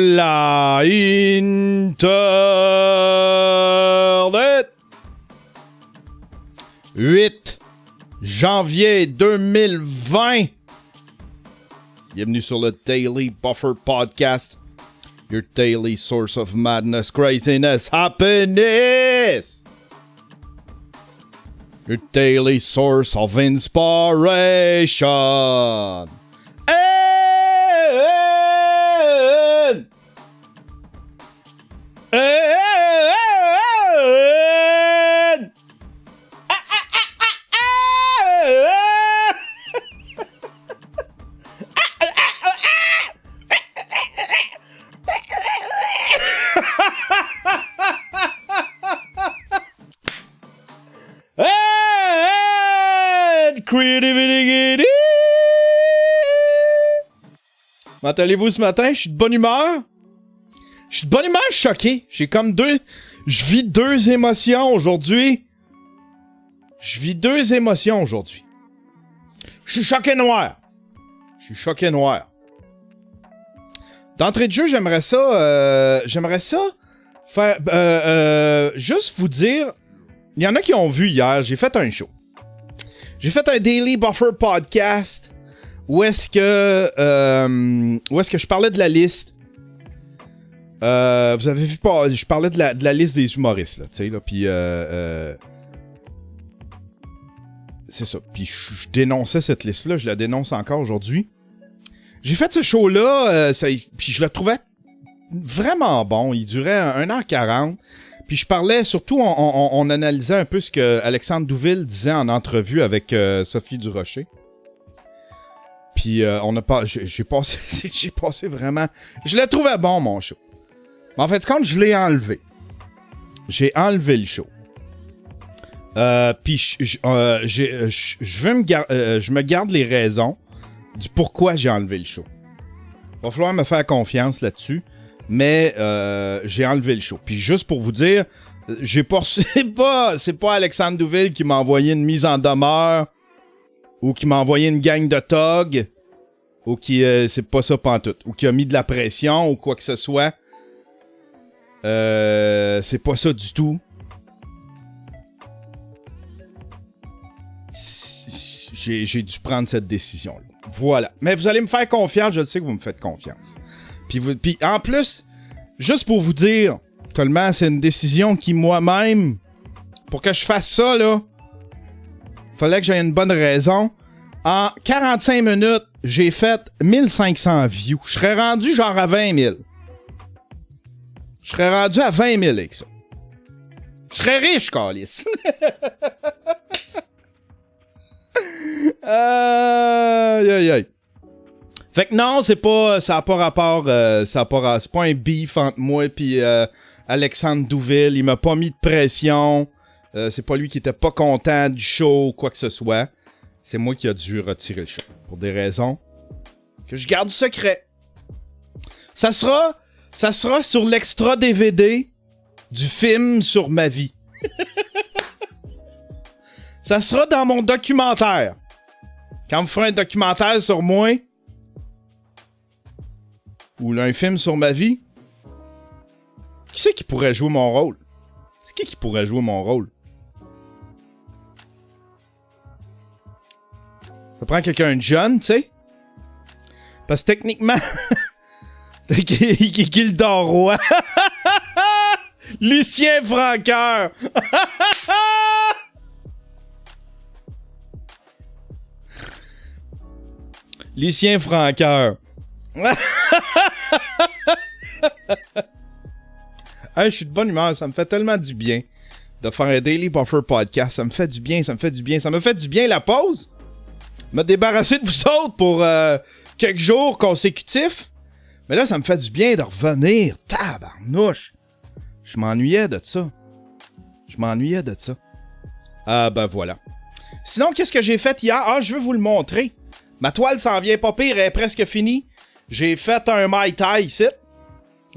Hola Internet! 8 janvier 2020. Bienvenue sur le Daily Buffer Podcast. Your daily source of madness, craziness, happiness. Your daily source of inspiration. Creativity. Comment allez-vous ce matin? Je suis de bonne humeur. Je suis de bonne humeur choqué. J'ai comme je vis deux émotions aujourd'hui. Je suis choqué noir. D'entrée de jeu, j'aimerais ça faire... juste vous dire... Il y en a qui ont vu hier, j'ai fait un show. J'ai fait un Daily Buffer Podcast où est-ce que je parlais de la liste. Vous avez vu, je parlais de la liste des humoristes, là, tu sais, là, puis c'est ça. Puis je dénonçais cette liste-là, je la dénonce encore aujourd'hui. J'ai fait ce show-là, puis je le trouvais vraiment bon. Il durait 1h40. Puis je parlais, surtout, on analysait un peu ce que Alexandre Douville disait en entrevue avec Sophie Durocher. Puis j'ai passé vraiment... Je le trouvais bon, mon show. Mais en fait, quand je l'ai enlevé. J'ai enlevé le show. Puis je me garde les raisons du pourquoi j'ai enlevé le show. Il va falloir me faire confiance là-dessus. Mais j'ai enlevé le show. Puis juste pour vous dire, c'est pas Alexandre Douville qui m'a envoyé une mise en demeure ou qui m'a envoyé une gang de thugs ou qui c'est pas ça pantoute ou qui a mis de la pression ou quoi que ce soit. C'est pas ça du tout. J'ai dû prendre cette décision-là. Voilà. Mais vous allez me faire confiance, je le sais que vous me faites confiance. Puis en plus, juste pour vous dire, tellement c'est une décision qui moi-même, pour que je fasse ça, là, fallait que j'aie une bonne raison. En 45 minutes, j'ai fait 1500 views. Je serais rendu genre à 20 000. Je serais rendu à 20 000 avec ça. Je serais riche, câlisse. Aïe. Fait que non, ça a pas rapport, c'est pas un beef entre moi et Alexandre Douville. Il m'a pas mis de pression. C'est pas lui qui était pas content du show ou quoi que ce soit. C'est moi qui a dû retirer le show. Pour des raisons que je garde secret. Ça sera sur l'extra DVD du film sur ma vie. Ça sera dans mon documentaire. Quand vous ferez un documentaire sur moi... ou un film sur ma vie, qui c'est qui pourrait jouer mon rôle? C'est qui pourrait jouer mon rôle? Ça prend quelqu'un de jeune, tu sais? Parce que techniquement... qui le Roy? Lucien Francoeur! Lucien Francoeur. Hey, je suis de bonne humeur, ça me fait tellement du bien de faire un Daily Buffer Podcast. Ça me fait du bien. Ça me fait du bien la pause. Me débarrasser de vous autres pour quelques jours consécutifs. Mais là, ça me fait du bien de revenir. Tabarnouche. Je m'ennuyais de ça. Ah ben voilà. Sinon, qu'est-ce que j'ai fait hier? Ah, je veux vous le montrer. Ma toile s'en vient pas pire, elle est presque finie. J'ai fait un Mai Tai ici.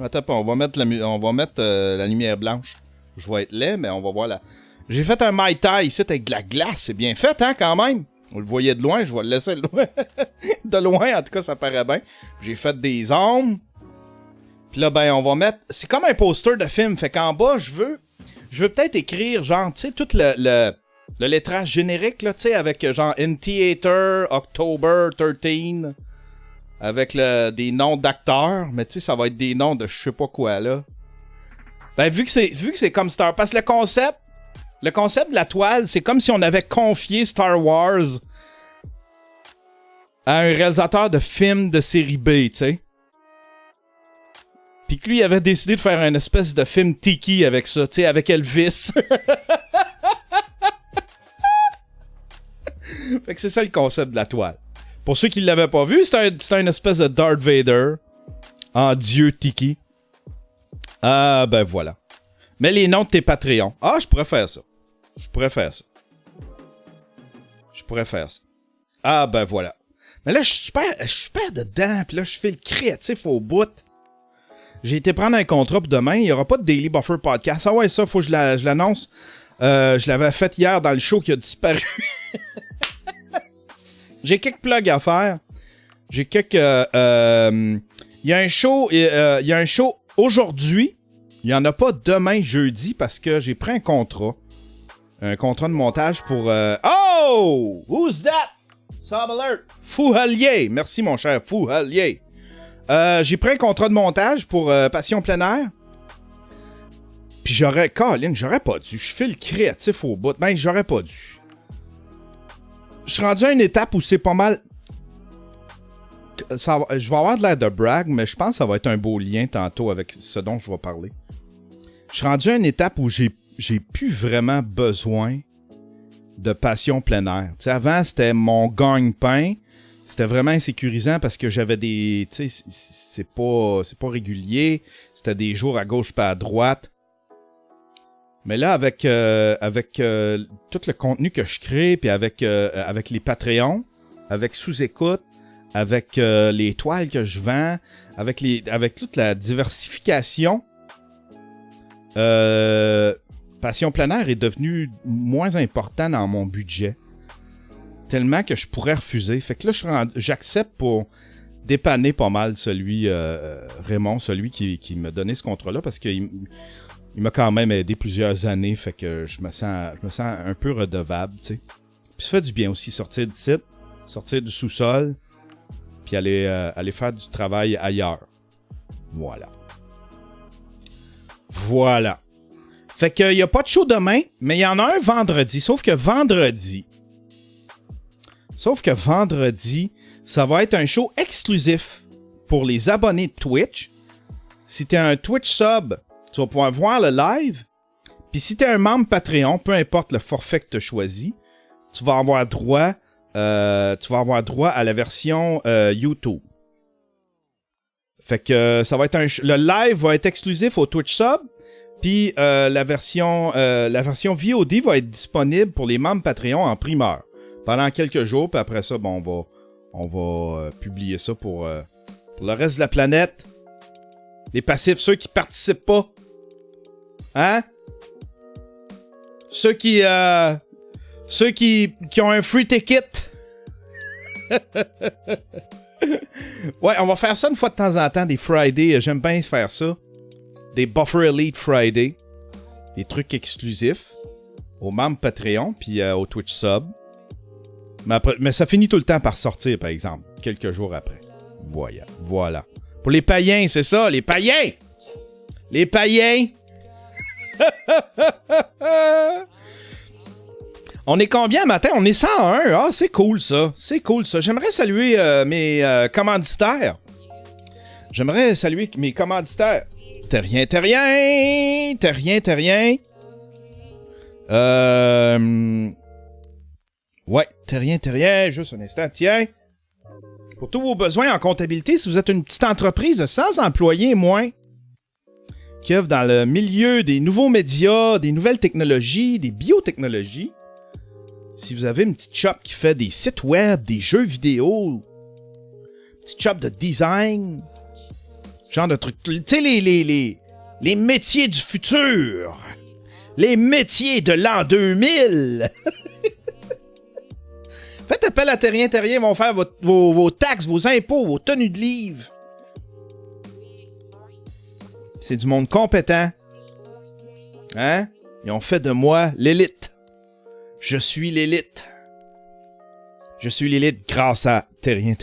Attends pas, on va mettre la lumière blanche. Je vais être laid, mais on va voir là. J'ai fait un Mai Tai ici avec de la glace. C'est bien fait, hein, quand même. On le voyait de loin, je vais le laisser de loin. De loin, en tout cas, ça paraît bien. J'ai fait des ombres. Puis là, ben, on va mettre... C'est comme un poster de film. Fait qu'en bas, je veux peut-être écrire, genre, tu sais, tout le lettrage générique, là, tu sais, avec genre In Theater, October 13, avec des noms d'acteurs, mais tu sais, ça va être des noms de je sais pas quoi, là. Ben, vu que c'est comme Star... Parce que le concept de la toile, c'est comme si on avait confié Star Wars à un réalisateur de films de série B, tu sais. Puis que lui, il avait décidé de faire une espèce de film tiki avec ça, tu sais, avec Elvis. Fait que c'est ça le concept de la toile. Pour ceux qui ne l'avaient pas vu, c'est une espèce de Darth Vader en dieu tiki. Ah, ben voilà. Mets les noms de tes Patreons. Ah, je pourrais faire ça. Ah, ben voilà. Mais là, je suis super dedans, puis là, je fais le créatif au bout. J'ai été prendre un contrat pour demain. Il n'y aura pas de Daily Buffer Podcast. Ah ouais, ça, faut que je l'annonce. Je l'avais fait hier dans le show qui a disparu. J'ai quelques plugs à faire. Il y a un show aujourd'hui. Il n'y en a pas demain, jeudi, parce que j'ai pris un contrat. Un contrat de montage pour... Oh! Who's that? Sub alert! Fouhalier! Merci, mon cher Fouhalier. J'ai pris un contrat de montage pour Passion plein air. Puis j'aurais pas dû. Je fais le créatif au bout. Ben, j'aurais pas dû. Je suis rendu à une étape où c'est pas mal... je vais avoir de l'air de brag, mais je pense que ça va être un beau lien tantôt avec ce dont je vais parler. Je suis rendu à une étape où j'ai plus vraiment besoin de Passion plein air. T'sais, avant, c'était mon gagne-pain. C'était vraiment insécurisant parce que j'avais des... Tu sais, c'est pas régulier. C'était des jours à gauche pas à droite. Mais là, avec tout le contenu que je crée, puis avec les Patreons, avec sous-écoute, avec les toiles que je vends, avec toute la diversification, Passion plein air est devenu moins important dans mon budget. Tellement que je pourrais refuser. Fait que là, j'accepte pour dépanner pas mal celui, Raymond, celui qui m'a donné ce contrat-là, parce qu'il m'a quand même aidé plusieurs années, fait que je me sens un peu redevable, tu sais. Puis ça fait du bien aussi, sortir du site, sortir du sous-sol, puis aller faire du travail ailleurs. Voilà. Fait qu'il n'y a pas de show demain, mais il y en a un vendredi, sauf que vendredi, ça va être un show exclusif pour les abonnés de Twitch. Si t'es un Twitch sub, tu vas pouvoir voir le live. Puis si t'es un membre Patreon, peu importe le forfait que tu as choisi, tu vas avoir droit à la version YouTube. Fait que ça va être le live va être exclusif au Twitch sub. Puis la version VOD va être disponible pour les membres Patreon en primeur pendant quelques jours. Puis après ça, bon, on va publier ça pour le reste de la planète. Les passifs, ceux qui participent pas. Hein? Ceux qui ont un free ticket. Ouais, on va faire ça une fois de temps en temps, des Fridays. J'aime bien faire ça. Des Buffer Elite Friday. Des trucs exclusifs aux membres Patreon puis au Twitch sub. Mais ça finit tout le temps par sortir, par exemple, quelques jours après. Voilà. Pour les païens, c'est ça, les païens! Les païens! On est combien matin? On est 101. Ah, c'est cool ça. J'aimerais saluer mes commanditaires. Terrien. Ouais, Terrien, juste un instant, tiens. Pour tous vos besoins en comptabilité, si vous êtes une petite entreprise de 100 employés moins, qui œuvre dans le milieu des nouveaux médias, des nouvelles technologies, des biotechnologies, si vous avez une petite shop qui fait des sites web, des jeux vidéo, une petite shop de design, genre de trucs, tu sais, les métiers du futur, les métiers de l'an 2000. Faites appel à Terrien, ils vont faire vos taxes, vos impôts, vos tenues de livre. C'est du monde compétent. Hein? Ils ont fait de moi l'élite. Je suis l'élite. Je suis l'élite grâce à Terrien.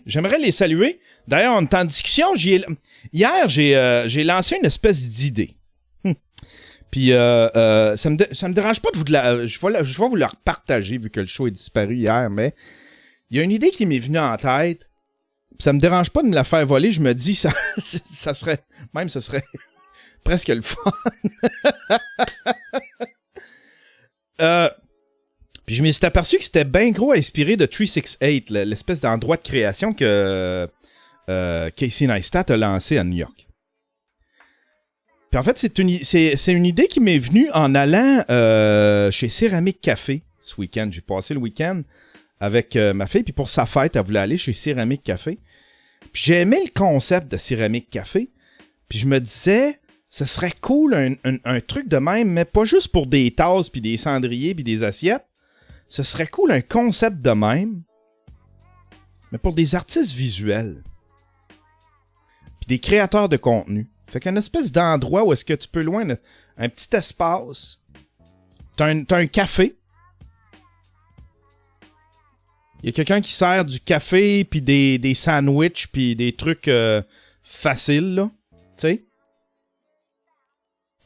J'aimerais les saluer. D'ailleurs, on est en discussion. Hier, j'ai lancé une espèce d'idée. Puis, ça me dérange pas de vous je vais vous le repartager vu que le show est disparu hier, mais il y a une idée qui m'est venue en tête. Ça me dérange pas de me la faire voler. Je me dis, ça serait presque le fun. Puis je me suis aperçu que c'était bien gros inspiré de 368, l'espèce d'endroit de création que Casey Neistat a lancé à New York. Puis en fait, c'est une idée qui m'est venue en allant chez Céramique Café ce week-end. J'ai passé le week-end avec ma fille, puis pour sa fête, elle voulait aller chez Céramique Café. Puis j'ai aimé le concept de Céramique Café, puis je me disais, ce serait cool un truc de même, mais pas juste pour des tasses, puis des cendriers, puis des assiettes. Ce serait cool un concept de même, mais pour des artistes visuels, puis des créateurs de contenu. Fait qu'un espèce d'endroit où est-ce que tu peux loin, un petit espace, t'as un café. Il y a quelqu'un qui sert du café, puis des sandwichs, puis des trucs faciles, là, tu sais.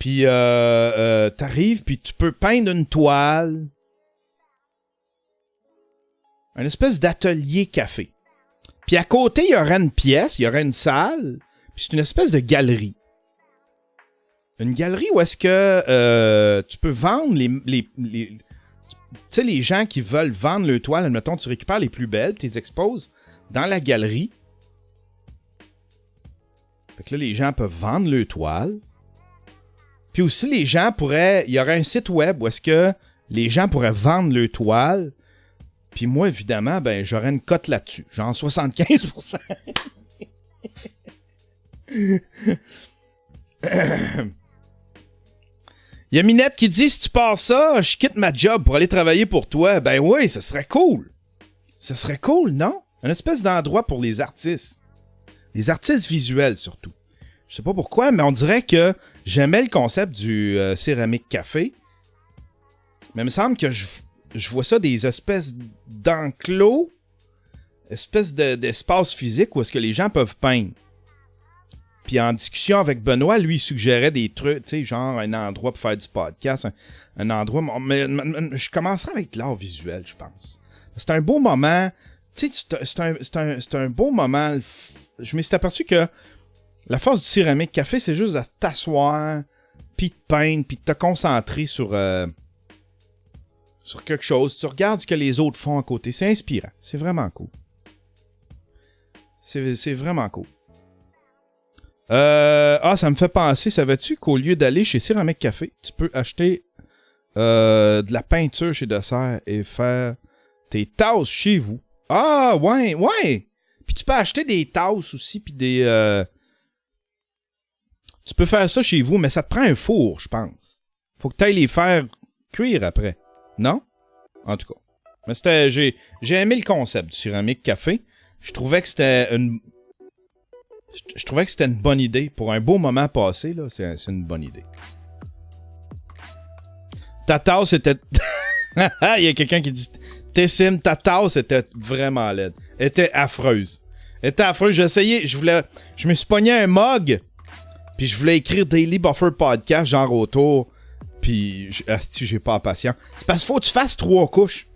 Puis t'arrives, puis tu peux peindre une toile. Un espèce d'atelier café. Puis à côté, il y aurait une pièce, il y aurait une salle, puis c'est une espèce de galerie. Une galerie où est-ce que tu peux vendre tu sais, les gens qui veulent vendre le toile, admettons, tu récupères les plus belles, tu les exposes dans la galerie. Fait que là, les gens peuvent vendre le toile. Puis aussi, les gens pourraient... Il y aurait un site web où est-ce que les gens pourraient vendre le toile. Puis moi, évidemment, ben j'aurais une cote là-dessus. Genre 75%. Il y a Minette qui dit, si tu pars ça, je quitte ma job pour aller travailler pour toi. Ben oui, ce serait cool. Ce serait cool, non? Un espèce d'endroit pour les artistes. Les artistes visuels, surtout. Je sais pas pourquoi, mais on dirait que j'aimais le concept du Céramique Café. Mais il me semble que je vois ça des espèces d'enclos, espèces d'espace physique où est-ce que les gens peuvent peindre. Puis en discussion avec Benoît, lui, il suggérait des trucs, tu sais, genre un endroit pour faire du podcast, un endroit... Mais je commencerai avec l'art visuel, je pense. C'est un beau moment. Tu sais, c'est un beau moment. Je me suis aperçu que la force du Céramique Café, c'est juste de t'asseoir, puis de peindre, puis de te concentrer sur quelque chose. Tu regardes ce que les autres font à côté. C'est inspirant. C'est vraiment cool. C'est vraiment cool. Ça me fait penser, savais-tu qu'au lieu d'aller chez Céramique Café, tu peux acheter de la peinture chez Dessert et faire tes tasses chez vous. Ah, ouais. Puis tu peux acheter des tasses aussi, puis des... Tu peux faire ça chez vous, mais ça te prend un four, je pense. Faut que tu ailles les faire cuire après. Non? En tout cas. Mais j'ai aimé le concept du Céramique Café. Je trouvais que c'était une bonne idée. Pour un beau moment passé, là, c'est une bonne idée. Ta tasse était... Il y a quelqu'un qui dit... Tessim, ta tasse était vraiment laide. Elle était affreuse. J'essayais, je me suis pogné un mug, puis je voulais écrire Daily Buffer Podcast, genre autour, puis j'ai pas la patience. C'est parce qu'il faut que tu fasses 3 couches.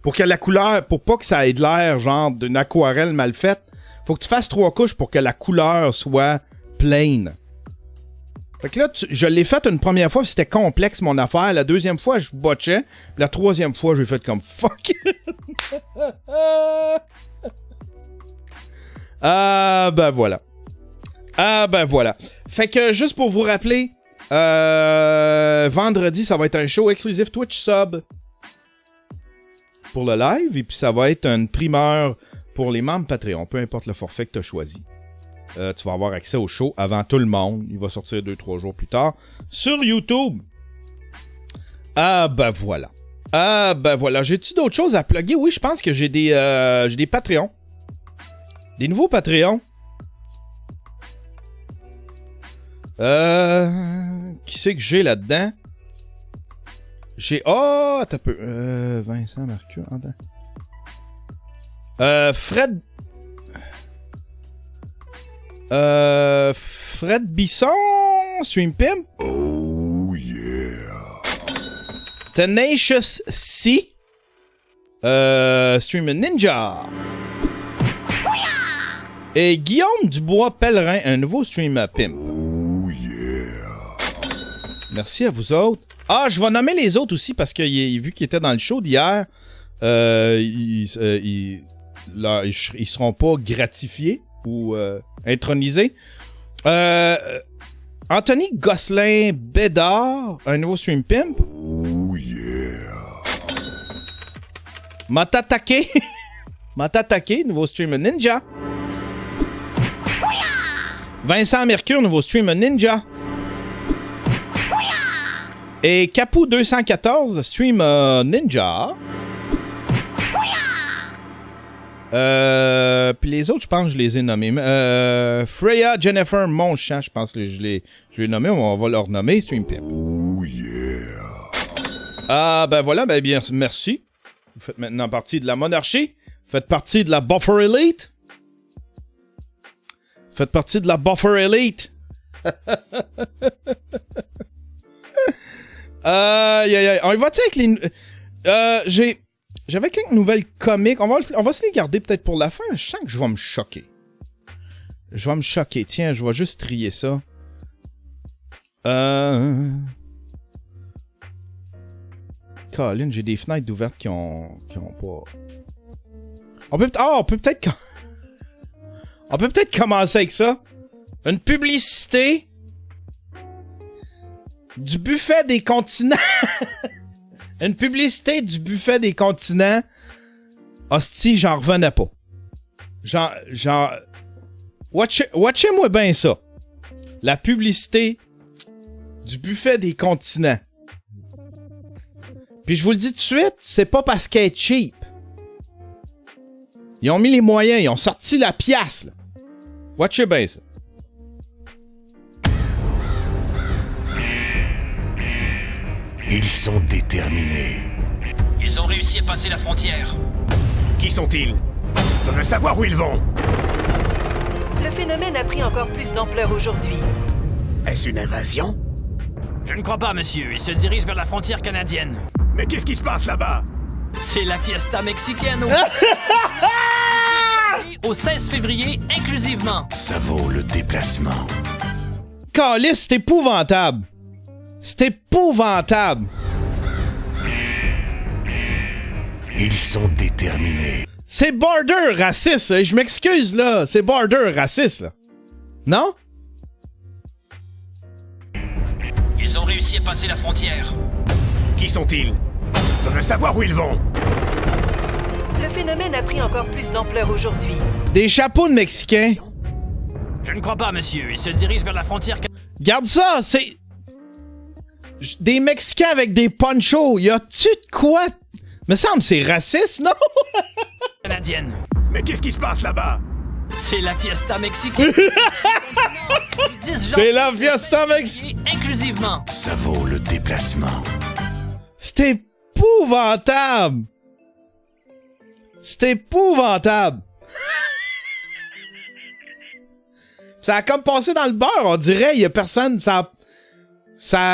Pour que la couleur, pour pas que ça ait de l'air, genre d'une aquarelle mal faite, faut que tu fasses 3 couches pour que la couleur soit pleine. Fait que là, je l'ai fait une première fois, puis c'était complexe mon affaire. La deuxième fois, je botchais. Puis la troisième fois, j'ai fait comme fuck. Ben voilà. Fait que juste pour vous rappeler, vendredi, ça va être un show exclusif Twitch Sub pour le live. Et puis ça va être une primeur pour les membres Patreon, peu importe le forfait que tu as choisi. Tu vas avoir accès au show avant tout le monde. Il va sortir 2-3 jours plus tard sur YouTube. Ben voilà. J'ai-tu d'autres choses à plugger? Oui, je pense que j'ai des Patreons. Des nouveaux Patreons. Qui c'est que j'ai là-dedans? J'ai... Oh, t'as peu... Vincent Marcus, attends. Fred... Fred Bisson, Stream Pimp. Oh yeah. Tenacious C. Stream Ninja. Et Guillaume Dubois Pellerin, un nouveau Stream Pimp. Oh yeah. Merci à vous autres. Ah, je vais nommer les autres aussi parce que vu qu'ils étaient dans le show d'hier, ils seront pas gratifiés ou intronisés. Anthony Gosselin Bédard, un nouveau Stream Pimp. Oh yeah. Matatake. Matatake, nouveau Stream Ninja. Vincent Mercure, nouveau Stream Ninja. Et Capou 214, Stream Ninja. Puis les autres, je pense que je les ai nommés. Freya Jennifer Monchamp, je pense que je les nommés. On va leur nommer Stream Pimp. Oh yeah. Ah, ben voilà, ben bien, merci. Vous faites maintenant partie de la monarchie. Vous faites partie de la Buffer Elite. Vous faites partie de la Buffer Elite. On y va-tu avec les... J'avais quelques nouvelles comiques. On va se les garder peut-être pour la fin. Je sens que je vais me choquer. Je vais me choquer. Tiens, je vais juste trier ça. Colin, j'ai des fenêtres d'ouvertes qui ont pas... On peut peut-être commencer avec ça. Une publicité du buffet des continents. Une publicité du buffet des continents. Hostie, j'en revenais pas. Watchez-moi bien ça. La publicité du buffet des continents. Puis je vous le dis tout de suite, c'est pas parce qu'elle est cheap. Ils ont mis les moyens, ils ont sorti la pièce, là. Watchez bien ça. Ils sont déterminés. Ils ont réussi à passer la frontière. Qui sont-ils? Je veux savoir où ils vont. Le phénomène a pris encore plus d'ampleur aujourd'hui. Est-ce une invasion? Je ne crois pas, monsieur. Ils se dirigent vers la frontière canadienne. Mais qu'est-ce qui se passe là-bas? C'est la fiesta mexicaine au 16 février inclusivement. Ça vaut le déplacement. Calice, c'est épouvantable. C'est épouvantable. Ils sont déterminés. C'est border raciste, là. Je m'excuse, là. C'est border raciste, là. Non? Ils ont réussi à passer la frontière. Qui sont-ils? Je veux savoir où ils vont. Le phénomène a pris encore plus d'ampleur aujourd'hui. Des chapeaux de Mexicains. Je ne crois pas, monsieur. Ils se dirigent vers la frontière Garde ça, c'est... Des Mexicains avec des ponchos. Y a-tu de quoi? Me semble c'est raciste, non? canadienne. Mais qu'est-ce qui se passe là-bas? C'est la fiesta mexicaine. C'est la fiesta mexicaine. Inclusivement. Ça vaut le déplacement. C'est épouvantable. C'est épouvantable. Ça a comme passé dans le beurre, on dirait. Il y a personne... Ça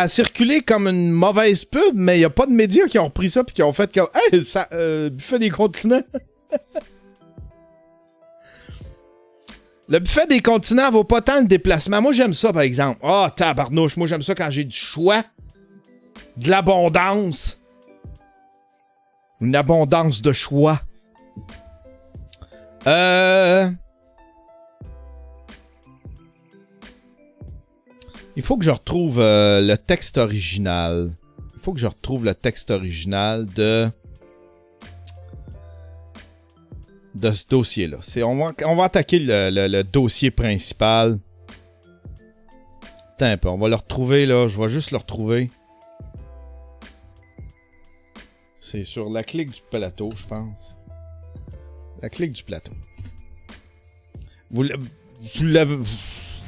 a circulé comme une mauvaise pub, mais il n'y a pas de médias qui ont repris ça et qui ont fait comme... Hey, ça... buffet des continents. Le buffet des continents vaut pas tant le déplacement. Moi, j'aime ça, par exemple. Ah, tabarnouche. Moi, j'aime ça quand j'ai du choix. De l'abondance. Une abondance de choix. Il faut que je retrouve le texte original. Il faut que je retrouve le texte original de ce dossier-là. On va attaquer le dossier principal. Attends un peu, on va le retrouver là. Je vais juste le retrouver. C'est sur la clique du plateau, je pense. La clique du plateau. Vous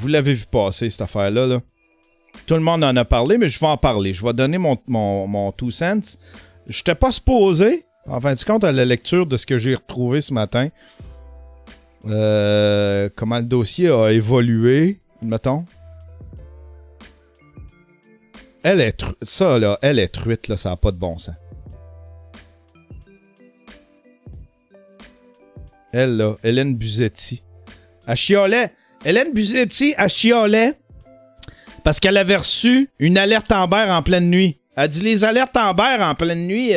l'avez vu passer, cette affaire-là, là. tout le monde en a parlé, mais je vais en parler. Je vais donner mon 2 cents. Je n'étais pas supposé, en fin de compte, à la lecture de ce que j'ai retrouvé ce matin. Comment le dossier a évolué, mettons. Elle est truite, là, ça n'a pas de bon sens. Elle, là, Hélène Buzetti. Elle chiolait. Hélène Buzetti, elle chiolait parce qu'elle avait reçu une alerte Amber en pleine nuit. Elle dit les alertes Amber en pleine nuit.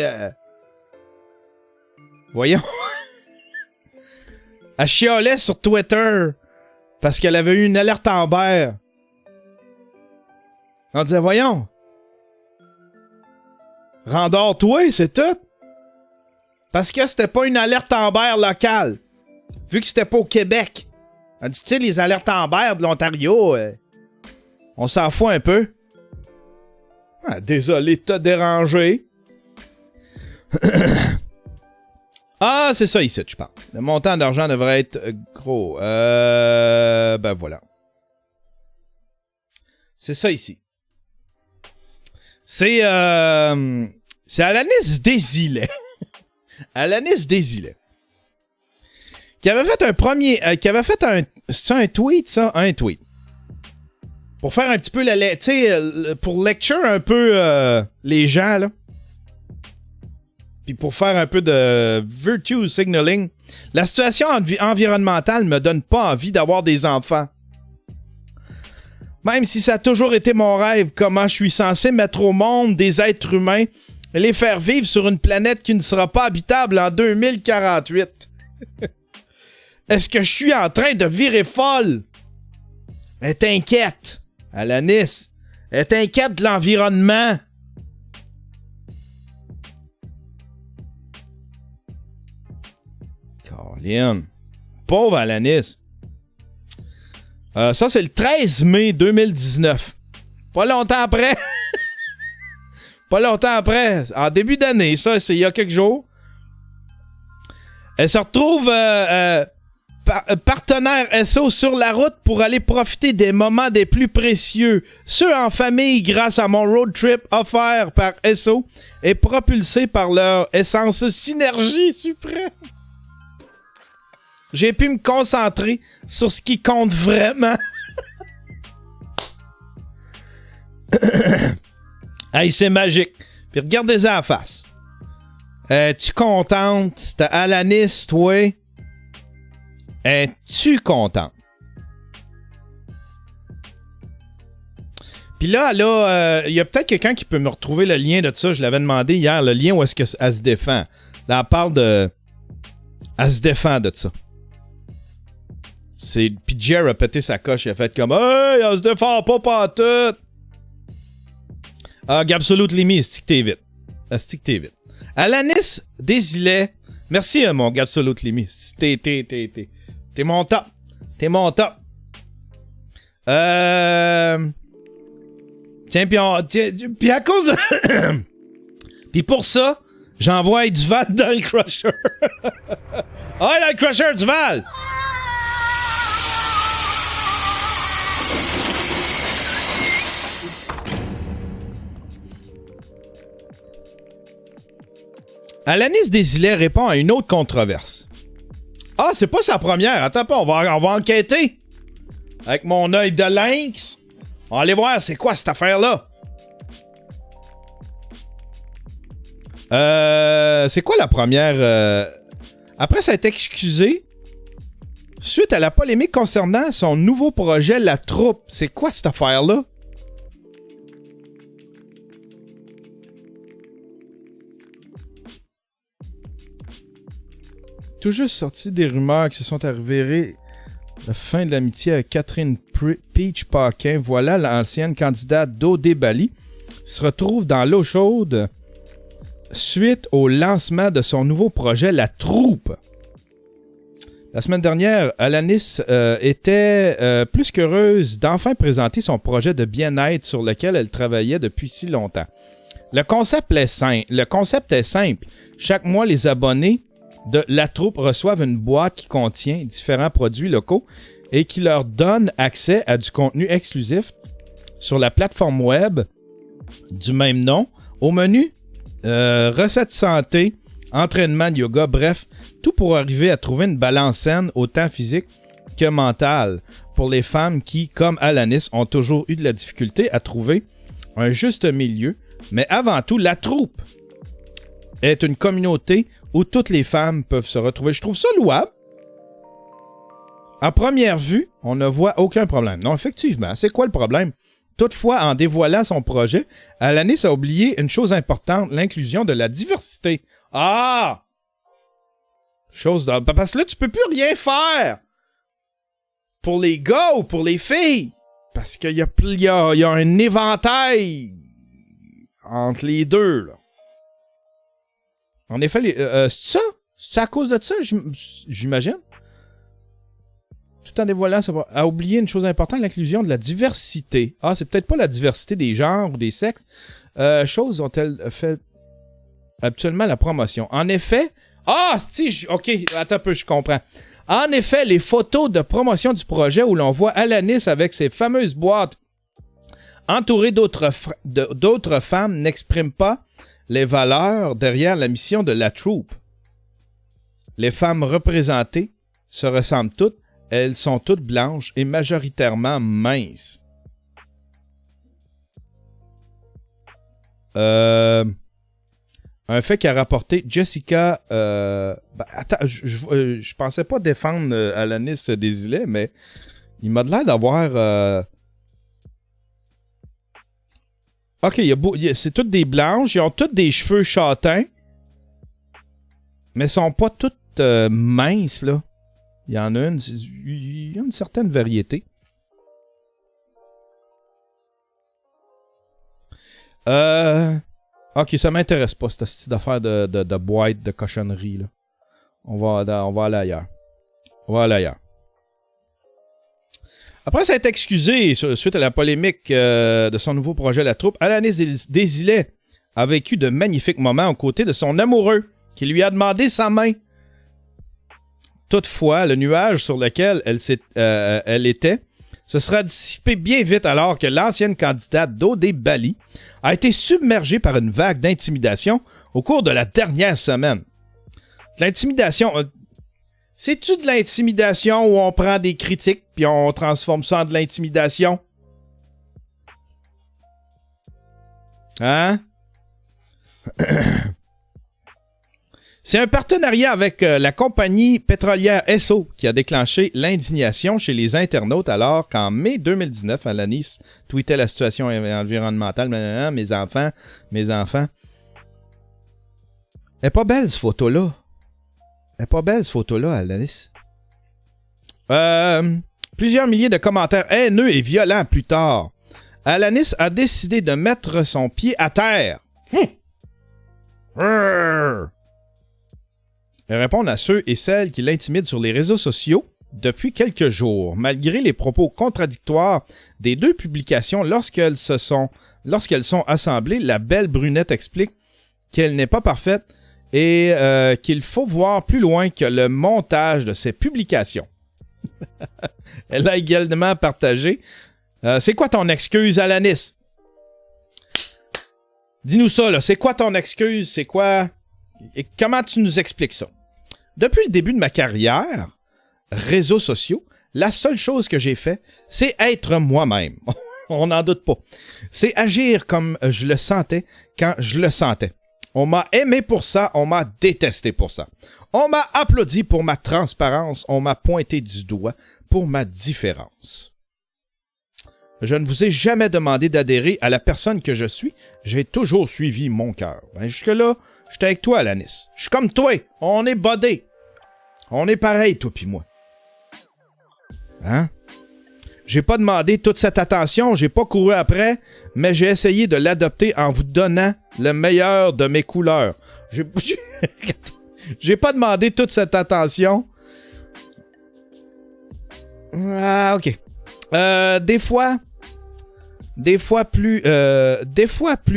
Voyons. Elle chiolait sur Twitter parce qu'elle avait eu une alerte Amber. On disait, voyons. Rendors-toi, c'est tout. Parce que c'était pas une alerte Amber locale. Vu que c'était pas au Québec. Elle dit, tu sais, les alertes Amber de l'Ontario, on s'en fout un peu. Ah, désolé de te déranger. Ah, c'est ça ici, je pense. Le montant d'argent devrait être gros. Ben voilà. C'est ça ici. C'est Alanis Desilets. Alanis Desilets. Qui avait fait un premier... qui avait fait un... C'est un tweet, ça? Un tweet. Pour faire un petit peu... Tu sais, pour lecture un peu les gens, là. Puis pour faire un peu de virtue signaling. La situation environnementale me donne pas envie d'avoir des enfants. Même si ça a toujours été mon rêve, comment je suis censé mettre au monde des êtres humains et les faire vivre sur une planète qui ne sera pas habitable en 2048. Est-ce que je suis en train de virer folle? Elle est inquiète, Alanis. Elle est inquiète de l'environnement. Colin. Pauvre Alanis. Ça, c'est le 13 mai 2019. Pas longtemps après. Pas longtemps après. En début d'année, ça, c'est il y a quelques jours. Elle se retrouve partenaire SO sur la route pour aller profiter des moments des plus précieux. Ceux en famille grâce à mon road trip offert par SO et propulsé par leur essence synergie suprême. J'ai pu me concentrer sur ce qui compte vraiment. Hey, c'est magique. Puis regardez-en en face. Es-tu contente? C'était Alanis, toi? Es-tu contente? Puis là, il y a peut-être quelqu'un qui peut me retrouver le lien de ça. Je l'avais demandé hier, le lien où est-ce qu'elle se défend. Là, elle parle de... Elle se défend de ça. Puis Jer a pété sa coche, il a fait comme « Hey, elle se défend pas tout! » Ah, Gabsolutely Me, stick t'es vite. Stick t'es vite. Alanis Desilets, merci mon Gabsolutely Me. T'es mon top. T'es mon top. Tiens, puis à cause de... Puis pour ça, j'envoie Duval dans le Crusher. Ah, dans le Crusher, Duval! Alanis Desilets répond à une autre controverse. Ah, c'est pas sa première. Attends pas, on va enquêter. Avec mon œil de lynx. On va aller voir c'est quoi cette affaire-là. C'est quoi la première... Après, ça a été excusé. Suite à la polémique concernant son nouveau projet, La Troupe. C'est quoi cette affaire-là? Tout juste sorti des rumeurs qui se sont avérées la fin de l'amitié avec Catherine Peach Paquin. Voilà l'ancienne candidate d'Odebali se retrouve dans l'eau chaude suite au lancement de son nouveau projet La Troupe. La semaine dernière, Alanis était plus qu'heureuse d'enfin présenter son projet de bien-être sur lequel elle travaillait depuis si longtemps. Le concept est simple. Chaque mois, les abonnés de La Troupe reçoivent une boîte qui contient différents produits locaux et qui leur donne accès à du contenu exclusif sur la plateforme web du même nom. Au menu, recettes santé, entraînement de yoga, bref, tout pour arriver à trouver une balance saine autant physique que mentale pour les femmes qui, comme Alanis, ont toujours eu de la difficulté à trouver un juste milieu. Mais avant tout, la troupe est une communauté où toutes les femmes peuvent se retrouver. Je trouve ça louable. À première vue, on ne voit aucun problème. Non, effectivement, c'est quoi le problème? Toutefois, en dévoilant son projet, Alanis a oublié une chose importante, l'inclusion de la diversité. Ah! Parce que là, tu peux plus rien faire pour les gars ou pour les filles. Parce qu'il y a un éventail entre les deux, là. En effet, c'est ça? C'est à cause de ça, j'imagine? Tout en dévoilant, ça va oublier une chose importante, l'inclusion de la diversité. Ah, c'est peut-être pas la diversité des genres ou des sexes. Chose dont elle fait habituellement la promotion. En effet... Ah, si, OK, attends un peu, je comprends. En effet, les photos de promotion du projet où l'on voit Alanis avec ses fameuses boîtes entourées d'autres femmes n'expriment pas les valeurs derrière la mission de la troupe. Les femmes représentées se ressemblent toutes. Elles sont toutes blanches et majoritairement minces. Un fait qu'a rapporté Jessica... attends, je pensais pas défendre Alanis Desilets, mais il m'a l'air d'avoir... OK, c'est toutes des blanches, ils ont toutes des cheveux châtains, mais elles sont pas toutes minces, là. Il y en a il y a une certaine variété. OK, ça m'intéresse pas, cette style d'affaire de boîte, de cochonnerie, là. On va aller ailleurs. Après s'être excusé suite à la polémique de son nouveau projet La Troupe, Alanis Desilets a vécu de magnifiques moments aux côtés de son amoureux, qui lui a demandé sa main. Toutefois, le nuage sur lequel elle était se sera dissipé bien vite alors que l'ancienne candidate Dodé Bali a été submergée par une vague d'intimidation au cours de la dernière semaine. L'intimidation... C'est-tu de l'intimidation où on prend des critiques puis on transforme ça en de l'intimidation? Hein? C'est un partenariat avec la compagnie pétrolière Esso qui a déclenché l'indignation chez les internautes alors qu'en mai 2019, Alanis tweetait la situation environnementale. Mes enfants. Elle est pas belle, cette photo-là. Alanis. Plusieurs milliers de commentaires haineux et violents plus tard. Alanis a décidé de mettre son pied à terre. Elle répond à ceux et celles qui l'intimident sur les réseaux sociaux depuis quelques jours, malgré les propos contradictoires des deux publications lorsqu'elles sont assemblées. La belle brunette explique qu'elle n'est pas parfaite et qu'il faut voir plus loin que le montage de ses publications. Elle a également partagé c'est quoi ton excuse, Alanis? Dis-nous ça, là. C'est quoi ton excuse? C'est quoi? Et comment tu nous expliques ça? Depuis le début de ma carrière, réseaux sociaux, la seule chose que j'ai fait, c'est être moi-même. On n'en doute pas. C'est agir comme je le sentais quand je le sentais. On m'a aimé pour ça, on m'a détesté pour ça. On m'a applaudi pour ma transparence, on m'a pointé du doigt pour ma différence. Je ne vous ai jamais demandé d'adhérer à la personne que je suis, j'ai toujours suivi mon cœur. Ben, jusque-là, j'étais avec toi, Alanis. Je suis comme toi, on est bodés. On est pareil, toi pis moi. Hein? J'ai pas demandé toute cette attention, j'ai pas couru après, mais j'ai essayé de l'adopter en vous donnant le meilleur de mes couleurs. J'ai pas demandé toute cette attention. Ah, OK. Des fois plus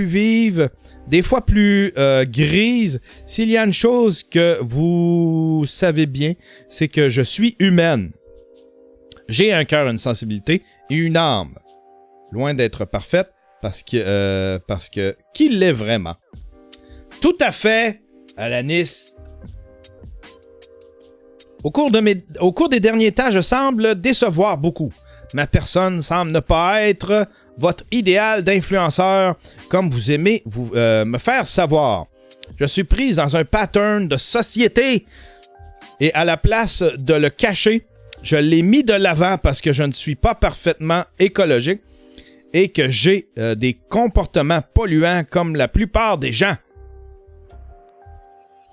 vive, des fois plus grise. S'il y a une chose que vous savez bien, c'est que je suis humaine. J'ai un cœur, une sensibilité et une âme. loin d'être parfaite, parce que qui l'est vraiment? Tout à fait, Alanis. Au cours des derniers temps, je semble décevoir beaucoup. Ma personne semble ne pas être votre idéal d'influenceur, comme vous aimez me faire savoir. Je suis prise dans un pattern de société et à la place de le cacher, je l'ai mis de l'avant parce que je ne suis pas parfaitement écologique et que j'ai des comportements polluants comme la plupart des gens.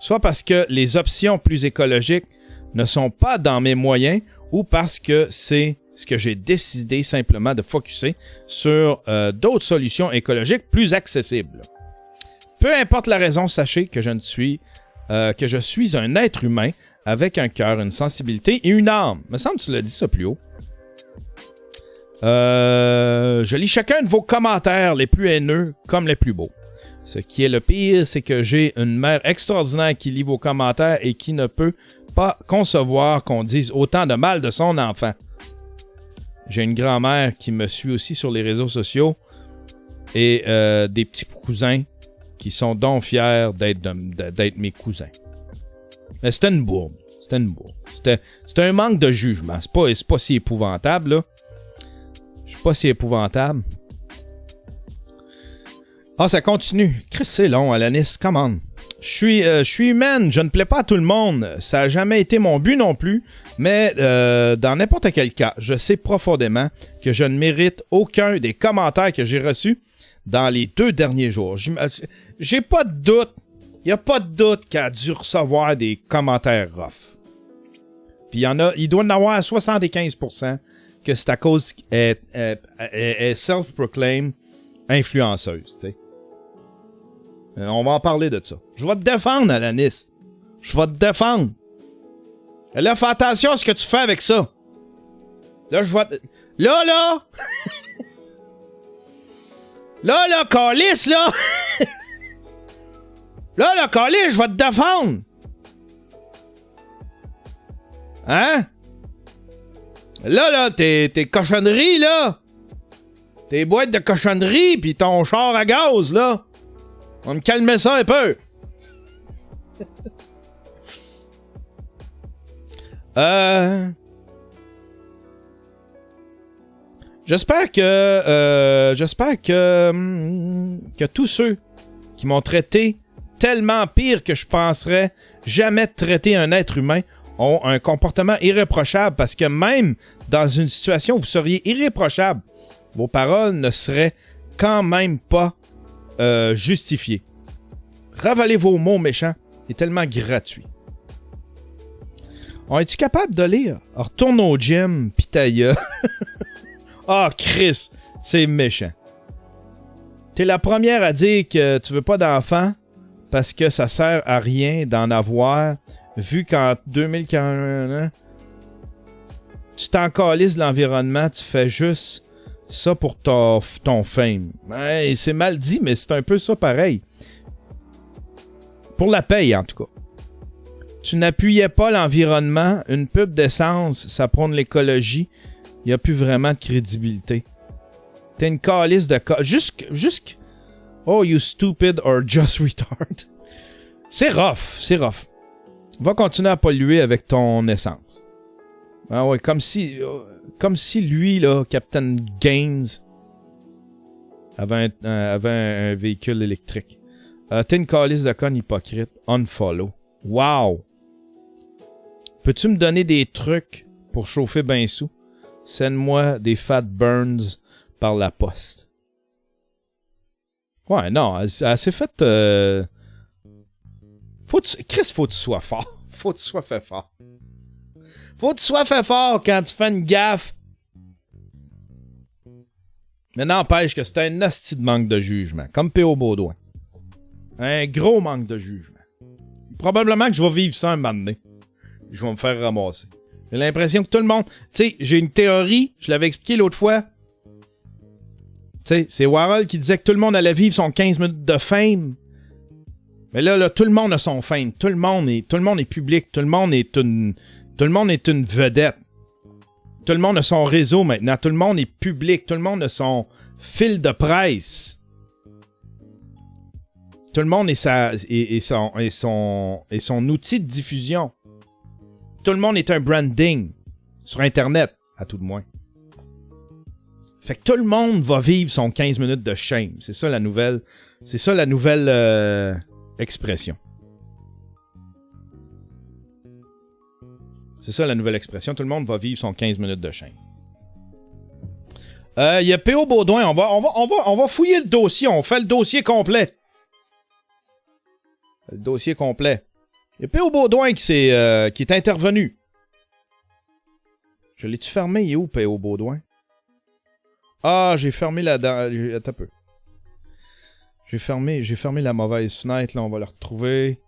Soit parce que les options plus écologiques ne sont pas dans mes moyens ou parce que c'est ce que j'ai décidé simplement de focusser sur d'autres solutions écologiques plus accessibles. Peu importe la raison, sachez que je suis un être humain avec un cœur, une sensibilité et une âme. Me semble que tu l'as dit ça plus haut. Je lis chacun de vos commentaires, les plus haineux comme les plus beaux. Ce qui est le pire, c'est que j'ai une mère extraordinaire qui lit vos commentaires et qui ne peut pas concevoir qu'on dise autant de mal de son enfant. J'ai une grand-mère qui me suit aussi sur les réseaux sociaux et des petits cousins qui sont donc fiers d'être mes cousins. Mais c'était une bourde. C'était un manque de jugement. C'est pas si épouvantable, là. Je suis pas si épouvantable. Ah, ça continue. Chris, c'est long, Alanis. Come on. Je suis humaine. Je ne plais pas à tout le monde. Ça n'a jamais été mon but non plus. Mais dans n'importe quel cas, je sais profondément que je ne mérite aucun des commentaires que j'ai reçus dans les 2 derniers jours. J'ai pas de doute. Il n'y a pas de doute qu'elle a dû recevoir des commentaires rough. Puis il doit en avoir 75% que c'est à cause qu'elle est self-proclaimed influenceuse, tu sais. On va en parler de ça. Je vais te défendre, Alanis. Je vais te défendre. Et là, fais attention à ce que tu fais avec ça. Là, je vais... Là! Là, calice, là! Là, calice, je vais te défendre! Hein? Là, tes cochonneries, là! Tes boîtes de cochonneries, pis ton char à gaz, là! On va me calmer ça un peu! J'espère que tous ceux qui m'ont traité tellement pire que je penserais jamais traiter un être humain ont un comportement irréprochable, parce que même dans une situation où vous seriez irréprochable, vos paroles ne seraient quand même pas justifiées. Ravalez vos mots méchants, c'est tellement gratuit. On est-tu capable de lire? Retourne au gym, pis ta gueule. Ah, Chris, c'est méchant. T'es la première à dire que tu veux pas d'enfants parce que ça sert à rien d'en avoir, vu qu'en 2041, tu t'en calisses de l'environnement, tu fais juste ça pour ton fame. Ouais, c'est mal dit, mais c'est un peu ça pareil. Pour la paye, en tout cas. Tu n'appuyais pas l'environnement, une pub d'essence, ça prône l'écologie, il n'y a plus vraiment de crédibilité. T'es une calice de... Juste... Oh, you stupid or just retard. C'est rough. Va continuer à polluer avec ton essence. Ah ouais, comme si lui, là, Captain Gaines, avait un véhicule électrique. T'es une calice de conne hypocrite. Unfollow. Wow! Peux-tu me donner des trucs pour chauffer ben sous? Send-moi des fat burns par la poste. Ouais, non, elle s'est faite... Chris, faut que tu sois fort. Faut que tu sois fait fort. Faut que tu sois fait fort quand tu fais une gaffe. Mais n'empêche que c'est un hostie de manque de jugement. Comme P.O. Baudouin. Un gros manque de jugement. Probablement que je vais vivre ça un moment donné. Je vais me faire ramasser. J'ai l'impression que tout le monde... Tu sais, j'ai une théorie, je l'avais expliqué l'autre fois. Tu sais, c'est Warhol qui disait que tout le monde allait vivre son 15 minutes de fame. Mais là, tout le monde a son fame. Tout le monde est public. Tout le monde est une vedette. Tout le monde a son réseau maintenant. Tout le monde est public. Tout le monde a son fil de presse. Tout le monde et son outil de diffusion. Tout le monde est un branding. Sur Internet, à tout de moins. Fait que tout le monde va vivre son 15 minutes de shame. C'est ça la nouvelle. C'est ça la nouvelle expression. C'est ça la nouvelle expression. Tout le monde va vivre son 15 minutes de shame. Il y a P.O. Baudouin. On va fouiller le dossier. On fait le dossier complet. Le dossier complet. Il y a P.O. Baudouin qui est intervenu. Je l'ai-tu fermé? Il est où, P.O. Baudouin? Ah, j'ai fermé la... Attends un peu. J'ai fermé la mauvaise fenêtre. Là, on va la retrouver.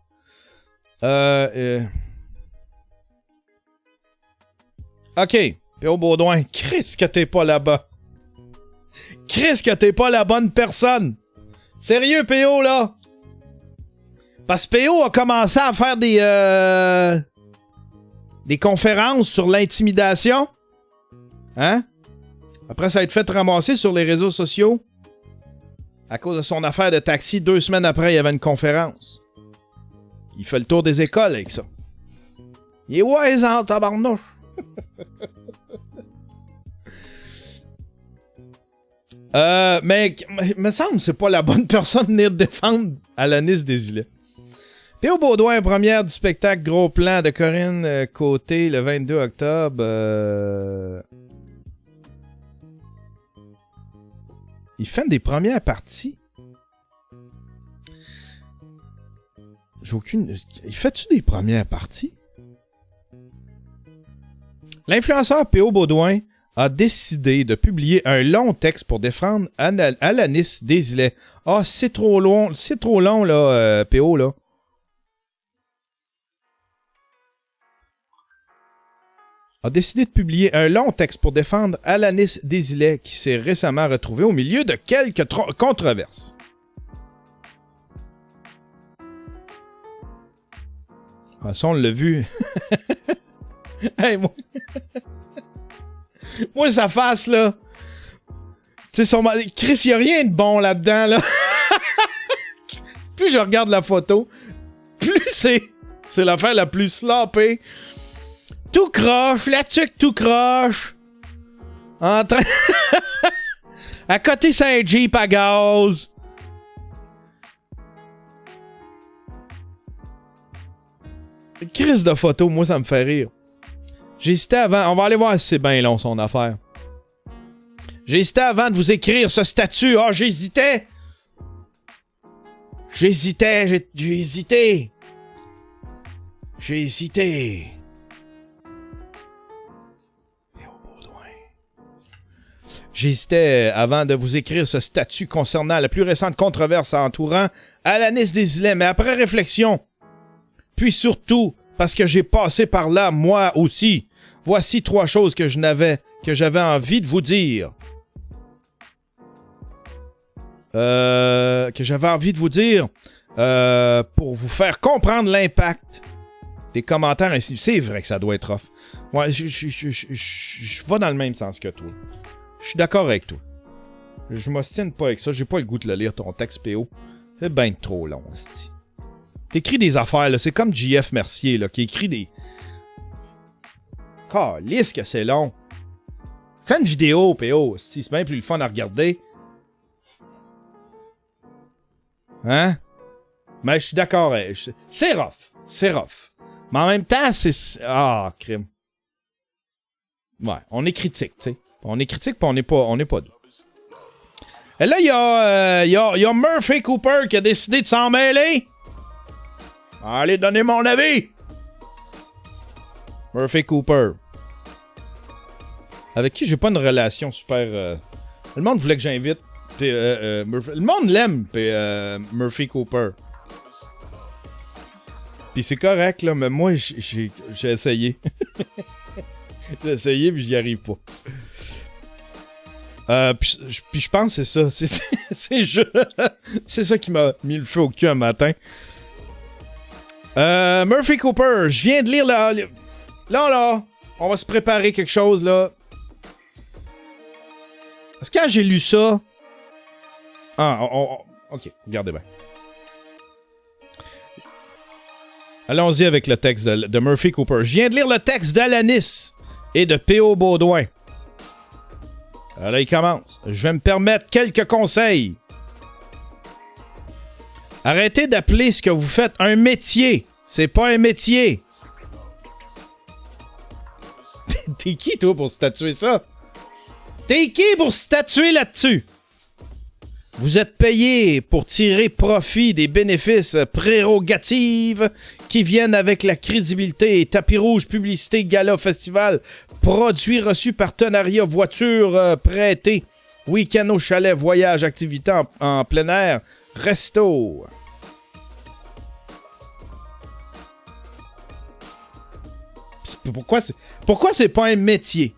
OK. P.O. Baudouin. Chris que t'es pas là-bas. Chris que t'es pas la bonne personne. Sérieux, P.O. là? Parce que P.O. a commencé à faire des conférences sur l'intimidation. Hein? Après, ça a été fait ramasser sur les réseaux sociaux. À cause de son affaire de taxi, 2 semaines après, il y avait une conférence. Il fait le tour des écoles avec ça. Il est wise en tabarnouche. Mais me semble que c'est pas la bonne personne de venir défendre Alanis Desilets. P.O. Baudouin, première du spectacle Gros Plan de Corinne Côté le 22 octobre. Il fait des premières parties. J'ai aucune... Il fait-tu des premières parties? L'influenceur P.O. Baudouin a décidé de publier un long texte pour défendre Alanis Desilets. Ah, c'est trop long, là, P.O. là. A décidé de publier un long texte pour défendre Alanis Desilets qui s'est récemment retrouvé au milieu de quelques controverses. Ah, ça, on l'a vu. Hey, moi... moi, sa face, là. Tu sais, Chris, il n'y a rien de bon là-dedans, là. Plus je regarde la photo, plus c'est l'affaire la plus sloppée. Tout croche, la tuque tout croche. En train... à côté, c'est un Jeep à gaz. Crise de photo, moi, ça me fait rire. J'hésitais avant... On va aller voir si c'est bien long, son affaire. J'hésitais avant de vous écrire ce statut. Ah, j'hésitais. J'ai hésité. J'hésitais avant de vous écrire ce statut concernant la plus récente controverse entourant Alanis Desilets, mais après réflexion, puis surtout parce que j'ai passé par là moi aussi, voici 3 choses que j'avais envie de vous dire. Pour vous faire comprendre l'impact des commentaires ainsi. C'est vrai que ça doit être off. Ouais, je vais dans le même sens que toi. Je suis d'accord avec toi. Je m'ostine pas avec ça. J'ai pas le goût de le lire, ton texte PO. C'est ben trop long, c'ti. T'écris des affaires, là. C'est comme JF Mercier, là, qui écrit des... Calisse que c'est long. Fais une vidéo, PO. C'est bien plus le fun à regarder. Hein? Mais je suis d'accord. C'est rough. Mais en même temps, c'est... Ah, crime. Ouais, on est critique, tu sais. On est critique, pis on n'est pas doux. Et là, il y a Murphy Cooper qui a décidé de s'en mêler. Allez, donner mon avis. Murphy Cooper. Avec qui j'ai pas une relation super... Le monde voulait que j'invite... le monde l'aime, Murphy Cooper. Puis c'est correct, là, mais moi, j'ai essayé. J'ai essayé, puis j'y arrive pas. Puis je pense que c'est ça. C'est ça qui m'a mis le feu au cul un matin. Murphy Cooper, je viens de lire là, on va se préparer quelque chose, là. Parce que quand j'ai lu ça, OK, regardez bien. Allons-y avec le texte de Murphy Cooper. Je viens de lire le texte d'Alanis et de P.O. Baudouin. Là, il commence. Je vais me permettre quelques conseils. Arrêtez d'appeler ce que vous faites un métier. C'est pas un métier. T'es qui, toi, pour statuer ça? T'es qui pour statuer là-dessus? Vous êtes payé pour tirer profit des bénéfices prérogatives qui viennent avec la crédibilité, tapis rouge, publicité, gala, festival, produits reçus, partenariat, voitures prêtées, week-end au chalet, voyage, activités en plein air, resto. Pourquoi c'est pas un métier?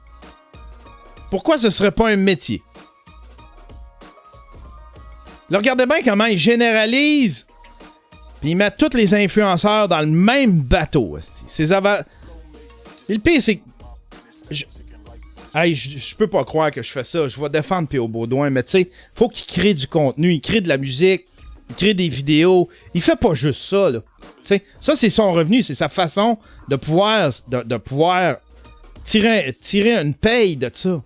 Pourquoi ce serait pas un métier? Là, regardez bien comment ils généralisent puis ils mettent tous les influenceurs dans le même bateau. Et le pire, c'est que je peux pas croire que je fais ça. Je vais défendre P.O. Baudouin, mais tu sais, faut qu'il crée du contenu, il crée de la musique, il crée des vidéos. Il fait pas juste ça, là. T'sais, ça, c'est son revenu, c'est sa façon de pouvoir, tirer une paye de ça.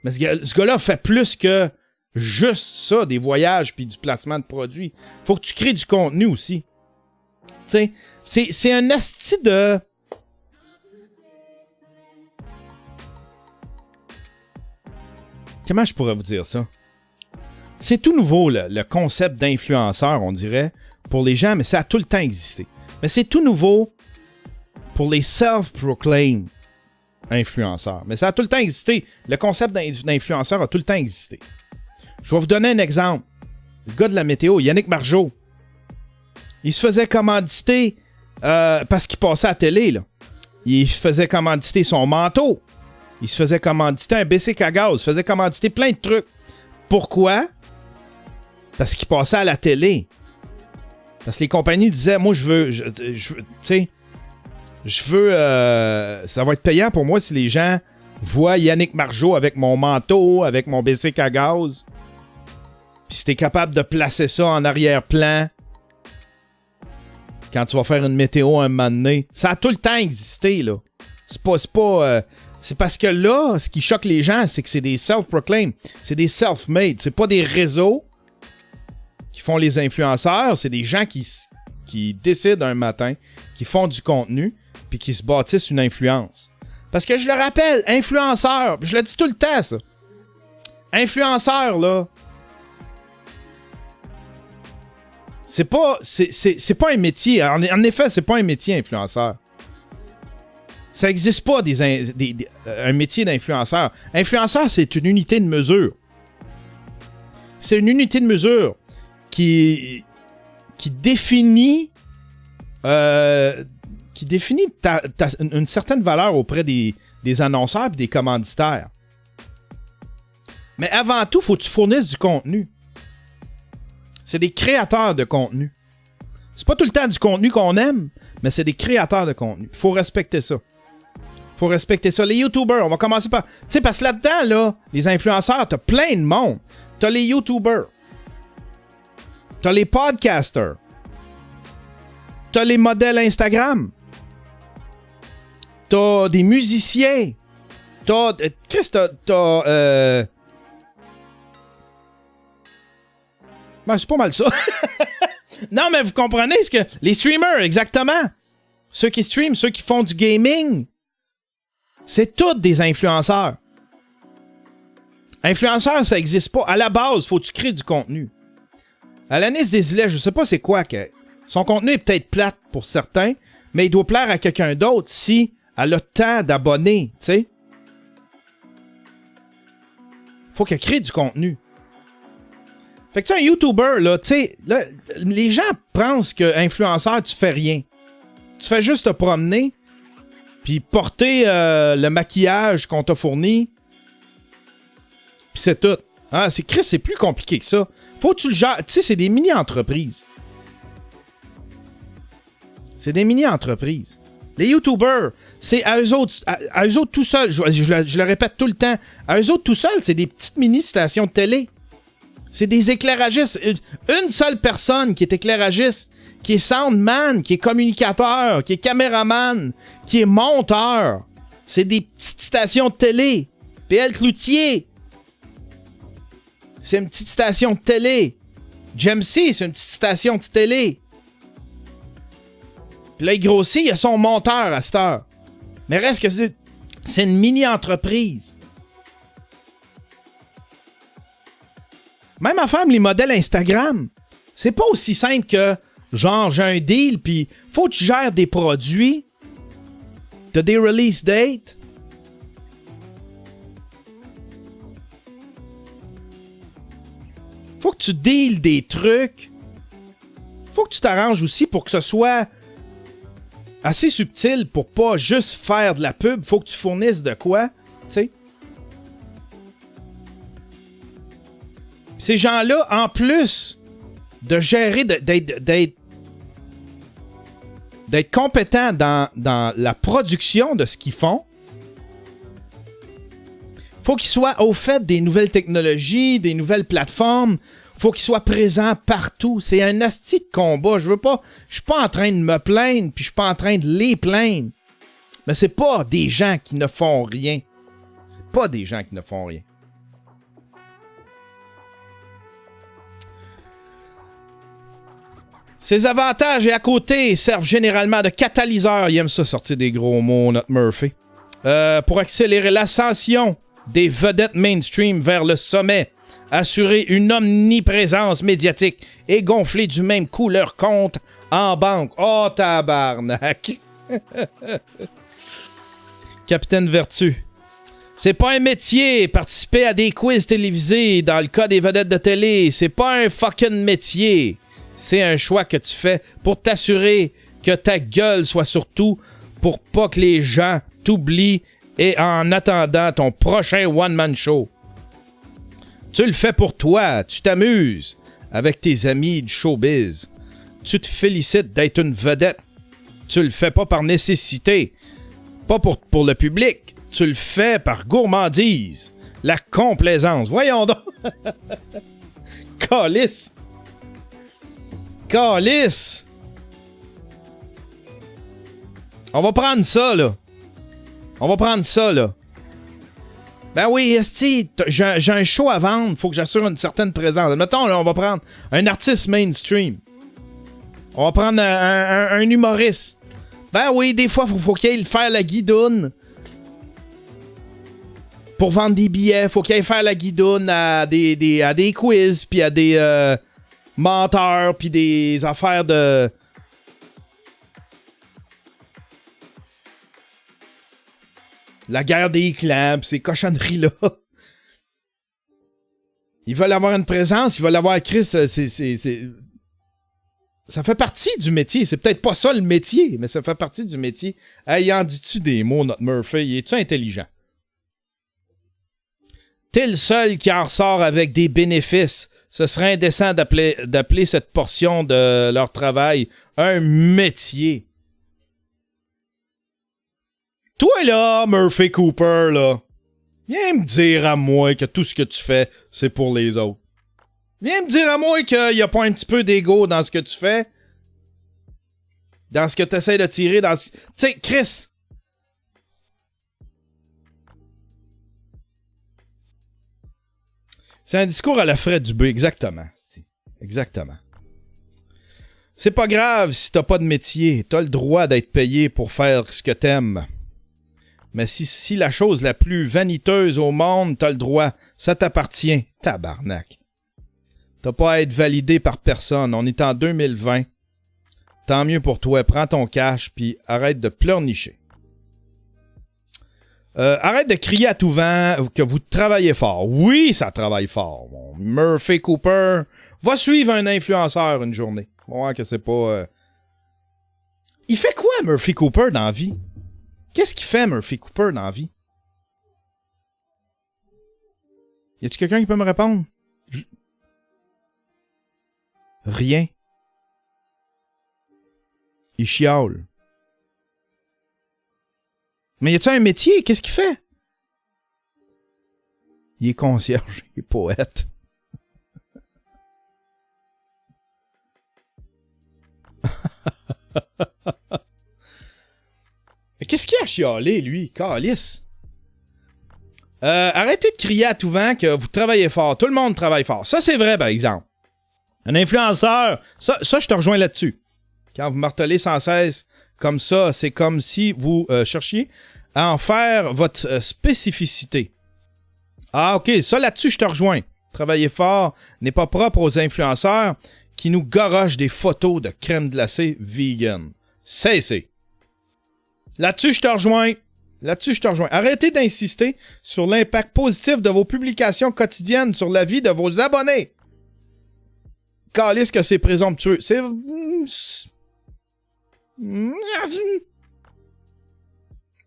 Mais ce gars-là fait plus que juste ça, des voyages puis du placement de produits. Faut que tu crées du contenu aussi. T'sais, c'est un asti de... Comment je pourrais vous dire ça? C'est tout nouveau, le concept d'influenceur, on dirait, pour les gens, mais ça a tout le temps existé. Mais c'est tout nouveau pour les self-proclaimed influenceurs. Mais ça a tout le temps existé. Le concept d'influenceur a tout le temps existé. Je vais vous donner un exemple. Le gars de la météo, Yannick Margeau, il se faisait commanditer parce qu'il passait à la télé, là. Il faisait commanditer son manteau. Il se faisait commanditer un bicycle à gaz. Il se faisait commanditer plein de trucs. Pourquoi? Parce qu'il passait à la télé. Parce que les compagnies disaient, moi, je veux, ça va être payant pour moi si les gens voient Yannick Margeau avec mon manteau, avec mon bicycle à gaz. Puis si t'es capable de placer ça en arrière-plan, quand tu vas faire une météo un moment donné, ça a tout le temps existé, là. C'est parce que là, ce qui choque les gens, c'est que c'est des self-proclaimed. C'est des self-made. C'est pas des réseaux qui font les influenceurs. C'est des gens qui décident un matin, qui font du contenu, puis qui se bâtissent une influence. Parce que je le rappelle, influenceur, je le dis tout le temps, ça. Influenceur, là, c'est pas un métier. En effet, c'est pas un métier, influenceur. Ça n'existe pas un métier d'influenceur. Influenceur, c'est une unité de mesure. C'est une unité de mesure qui définit une certaine valeur auprès des annonceurs et des commanditaires. Mais avant tout, il faut que tu fournisses du contenu. C'est des créateurs de contenu. C'est pas tout le temps du contenu qu'on aime, mais c'est des créateurs de contenu. Il faut respecter ça. Faut respecter ça. Les YouTubers, on va commencer par... Tu sais, parce que là-dedans, là, les influenceurs, t'as plein de monde. T'as les YouTubers. T'as les podcasters. T'as les modèles Instagram. T'as des musiciens. Chris, Ben, c'est pas mal ça. Non, mais vous comprenez ce que... Les streamers, exactement. Ceux qui streament, ceux qui font du gaming... C'est tous des influenceurs. Influenceurs, ça n'existe pas. À la base, il faut que tu crées du contenu. Alanis Desilets, je sais pas c'est quoi. Son contenu est peut-être plate pour certains, mais il doit plaire à quelqu'un d'autre si elle a tant d'abonnés, tu sais. Faut qu'elle crée du contenu. Fait que tu sais, un YouTuber, là, tu sais, les gens pensent que influenceur, tu fais rien. Tu fais juste te promener, puis porter le maquillage qu'on t'a fourni. Puis c'est tout. Ah, Chris, c'est plus compliqué que ça. Faut que tu le gères. Tu sais, c'est des mini-entreprises. C'est des mini-entreprises. Les YouTubers, c'est à eux autres tout seuls. Je le répète tout le temps. À eux autres tout seuls, c'est des petites mini-stations de télé. C'est des éclairagistes. Une seule personne qui est éclairagiste, qui est soundman, qui est communicateur, qui est caméraman, qui est monteur. C'est des petites stations de télé. PL Cloutier, c'est une petite station de télé. Jamesy, c'est une petite station de télé. Puis là, il grossit, il a son monteur à cette heure. Mais reste que c'est une mini-entreprise. Même affaire, les modèles Instagram. C'est pas aussi simple que, genre, j'ai un deal, puis faut que tu gères des produits. T'as des release dates. Faut que tu deals des trucs. Faut que tu t'arranges aussi pour que ce soit assez subtil pour pas juste faire de la pub. Faut que tu fournisses de quoi, tu sais. Ces gens-là, en plus de gérer, d'être compétents dans la production de ce qu'ils font, faut qu'ils soient au fait des nouvelles technologies, des nouvelles plateformes. Faut qu'ils soient présents partout. C'est un asti de combat. Je suis pas en train de me plaindre, puis je suis pas en train de les plaindre. Mais c'est pas des gens qui ne font rien. C'est pas des gens qui ne font rien. Ces avantages et à côté servent généralement de catalyseur. Il aime ça sortir des gros mots, notre Murphy. Pour accélérer l'ascension des vedettes mainstream vers le sommet, assurer une omniprésence médiatique et gonfler du même coup leur compte en banque. Oh, tabarnak! Capitaine Vertu. C'est pas un métier, participer à des quiz télévisés dans le cas des vedettes de télé. C'est pas un fucking métier. C'est un choix que tu fais pour t'assurer que ta gueule soit surtout pour pas que les gens t'oublient et en attendant ton prochain one-man show. Tu le fais pour toi, tu t'amuses avec tes amis du showbiz. Tu te félicites d'être une vedette. Tu le fais pas par nécessité, pas pour le public. Tu le fais par gourmandise, la complaisance. Voyons donc. Calice. Calice. On va prendre ça, là. On va prendre ça, là. Ben oui, esti, j'ai un show à vendre, faut que j'assure une certaine présence. Mettons, là, on va prendre un artiste mainstream. On va prendre un humoriste. Ben oui, des fois, faut qu'il aille faire la guidoune. Pour vendre des billets, faut qu'il aille faire la guidoune à des quiz, puis à des menteurs, puis des affaires de... La guerre des clans, pis ces cochonneries-là. Ils veulent avoir une présence, ils veulent avoir Chris. Ça fait partie du métier. C'est peut-être pas ça le métier, mais ça fait partie du métier. Hey, en dis-tu des mots, notre Murphy? Es-tu intelligent? T'es le seul qui en ressort avec des bénéfices. Ce serait indécent d'appeler cette portion de leur travail un métier. Toi là, Murphy Cooper, là, viens me dire à moi que tout ce que tu fais, c'est pour les autres. Viens me dire à moi qu'il y a pas un petit peu d'ego dans ce que tu fais. Dans ce que tu essaies de tirer, dans ce... Tu sais, Chris. C'est un discours à la Fred Dubé, exactement. Exactement. C'est pas grave si t'as pas de métier. T'as le droit d'être payé pour faire ce que t'aimes. Mais si la chose la plus vaniteuse au monde, t'as le droit, ça t'appartient. Tabarnak. T'as pas à être validé par personne. On est en 2020. Tant mieux pour toi. Prends ton cash puis arrête de pleurnicher. Arrête de crier à tout vent que vous travaillez fort. Oui, ça travaille fort. Bon, Murphy Cooper va suivre un influenceur une journée. Ouais, que c'est pas... Il fait quoi, Murphy Cooper, dans la vie? Qu'est-ce qu'il fait, Murphy Cooper, dans la vie? Y a-tu quelqu'un qui peut me répondre? Rien. Il chiale. Mais y a-tu un métier? Qu'est-ce qu'il fait? Il est concierge, il est poète. Qu'est-ce qu'il a chialé, lui? Calice. Arrêtez de crier à tout vent que vous travaillez fort. Tout le monde travaille fort. Ça, c'est vrai, par exemple. Un influenceur, ça je te rejoins là-dessus. Quand vous martelez sans cesse comme ça, c'est comme si vous cherchiez à en faire votre spécificité. Ah, OK, ça là-dessus, je te rejoins. Travailler fort n'est pas propre aux influenceurs qui nous garochent des photos de crème glacée vegan. Cessez. Là-dessus, je te rejoins. Arrêtez d'insister sur l'impact positif de vos publications quotidiennes sur la vie de vos abonnés. Calisse que c'est présomptueux.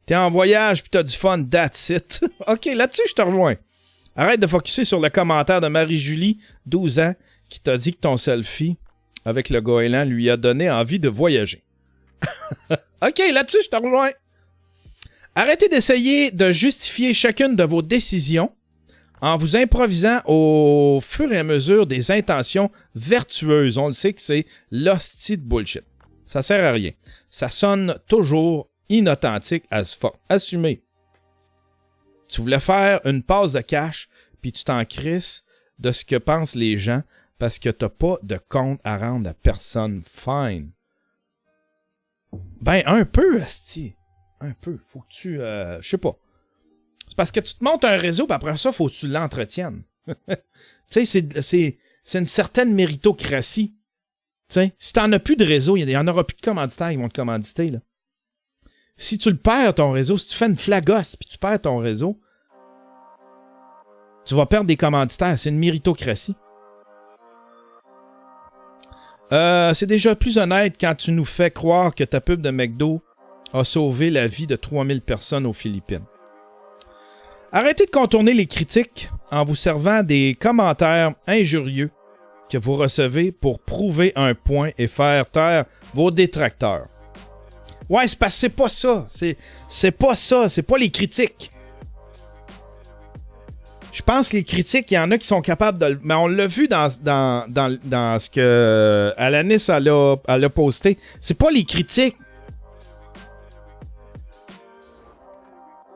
T'es en voyage pis t'as du fun, that's it. OK, là-dessus, je te rejoins. Arrête de focusser sur le commentaire de Marie-Julie, 12 ans, qui t'a dit que ton selfie avec le goéland lui a donné envie de voyager. OK, là-dessus, je te rejoins. Arrêtez d'essayer de justifier chacune de vos décisions en vous improvisant au fur et à mesure des intentions vertueuses. On le sait que c'est l'hostie de bullshit. Ça sert à rien. Ça sonne toujours inauthentique as fuck. Assumez. Tu voulais faire une passe de cash, puis tu t'en crisses de ce que pensent les gens parce que t'as pas de compte à rendre à personne. Fine. Ben, un peu, asti. Un peu. Faut que tu... je sais pas. C'est parce que tu te montes un réseau, puis après ça, faut que tu l'entretiennes. Tu sais, c'est une certaine méritocratie. Tu sais, si t'en as plus de réseau, il y en aura plus de commanditaires qui vont te commanditer, là. Si tu le perds, ton réseau, si tu fais une flagosse, puis tu perds ton réseau, tu vas perdre des commanditaires. C'est une méritocratie. C'est déjà plus honnête quand tu nous fais croire que ta pub de McDo a sauvé la vie de 3000 personnes aux Philippines. Arrêtez de contourner les critiques en vous servant des commentaires injurieux que vous recevez pour prouver un point et faire taire vos détracteurs. Ouais, c'est parce que c'est pas ça. C'est pas ça. C'est pas les critiques. Je pense que les critiques, il y en a qui sont capables de... Mais on l'a vu dans ce que Alanis elle a posté. C'est pas les critiques.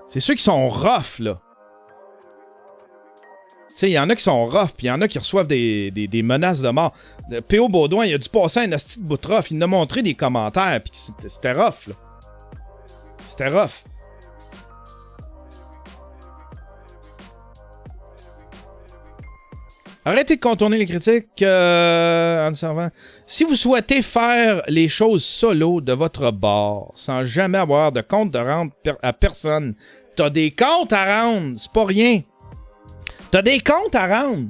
C'est ceux qui sont rough, là. Tu sais, il y en a qui sont rough, puis il y en a qui reçoivent des menaces de mort. P.O. Baudouin, il a dû passer un asti de bout de rough. Il nous a montré des commentaires, puis c'était rough, là. C'était rough. Arrêtez de contourner les critiques en servant. Si vous souhaitez faire les choses solo de votre bord, sans jamais avoir de compte de rendre à personne, t'as des comptes à rendre, c'est pas rien. T'as des comptes à rendre.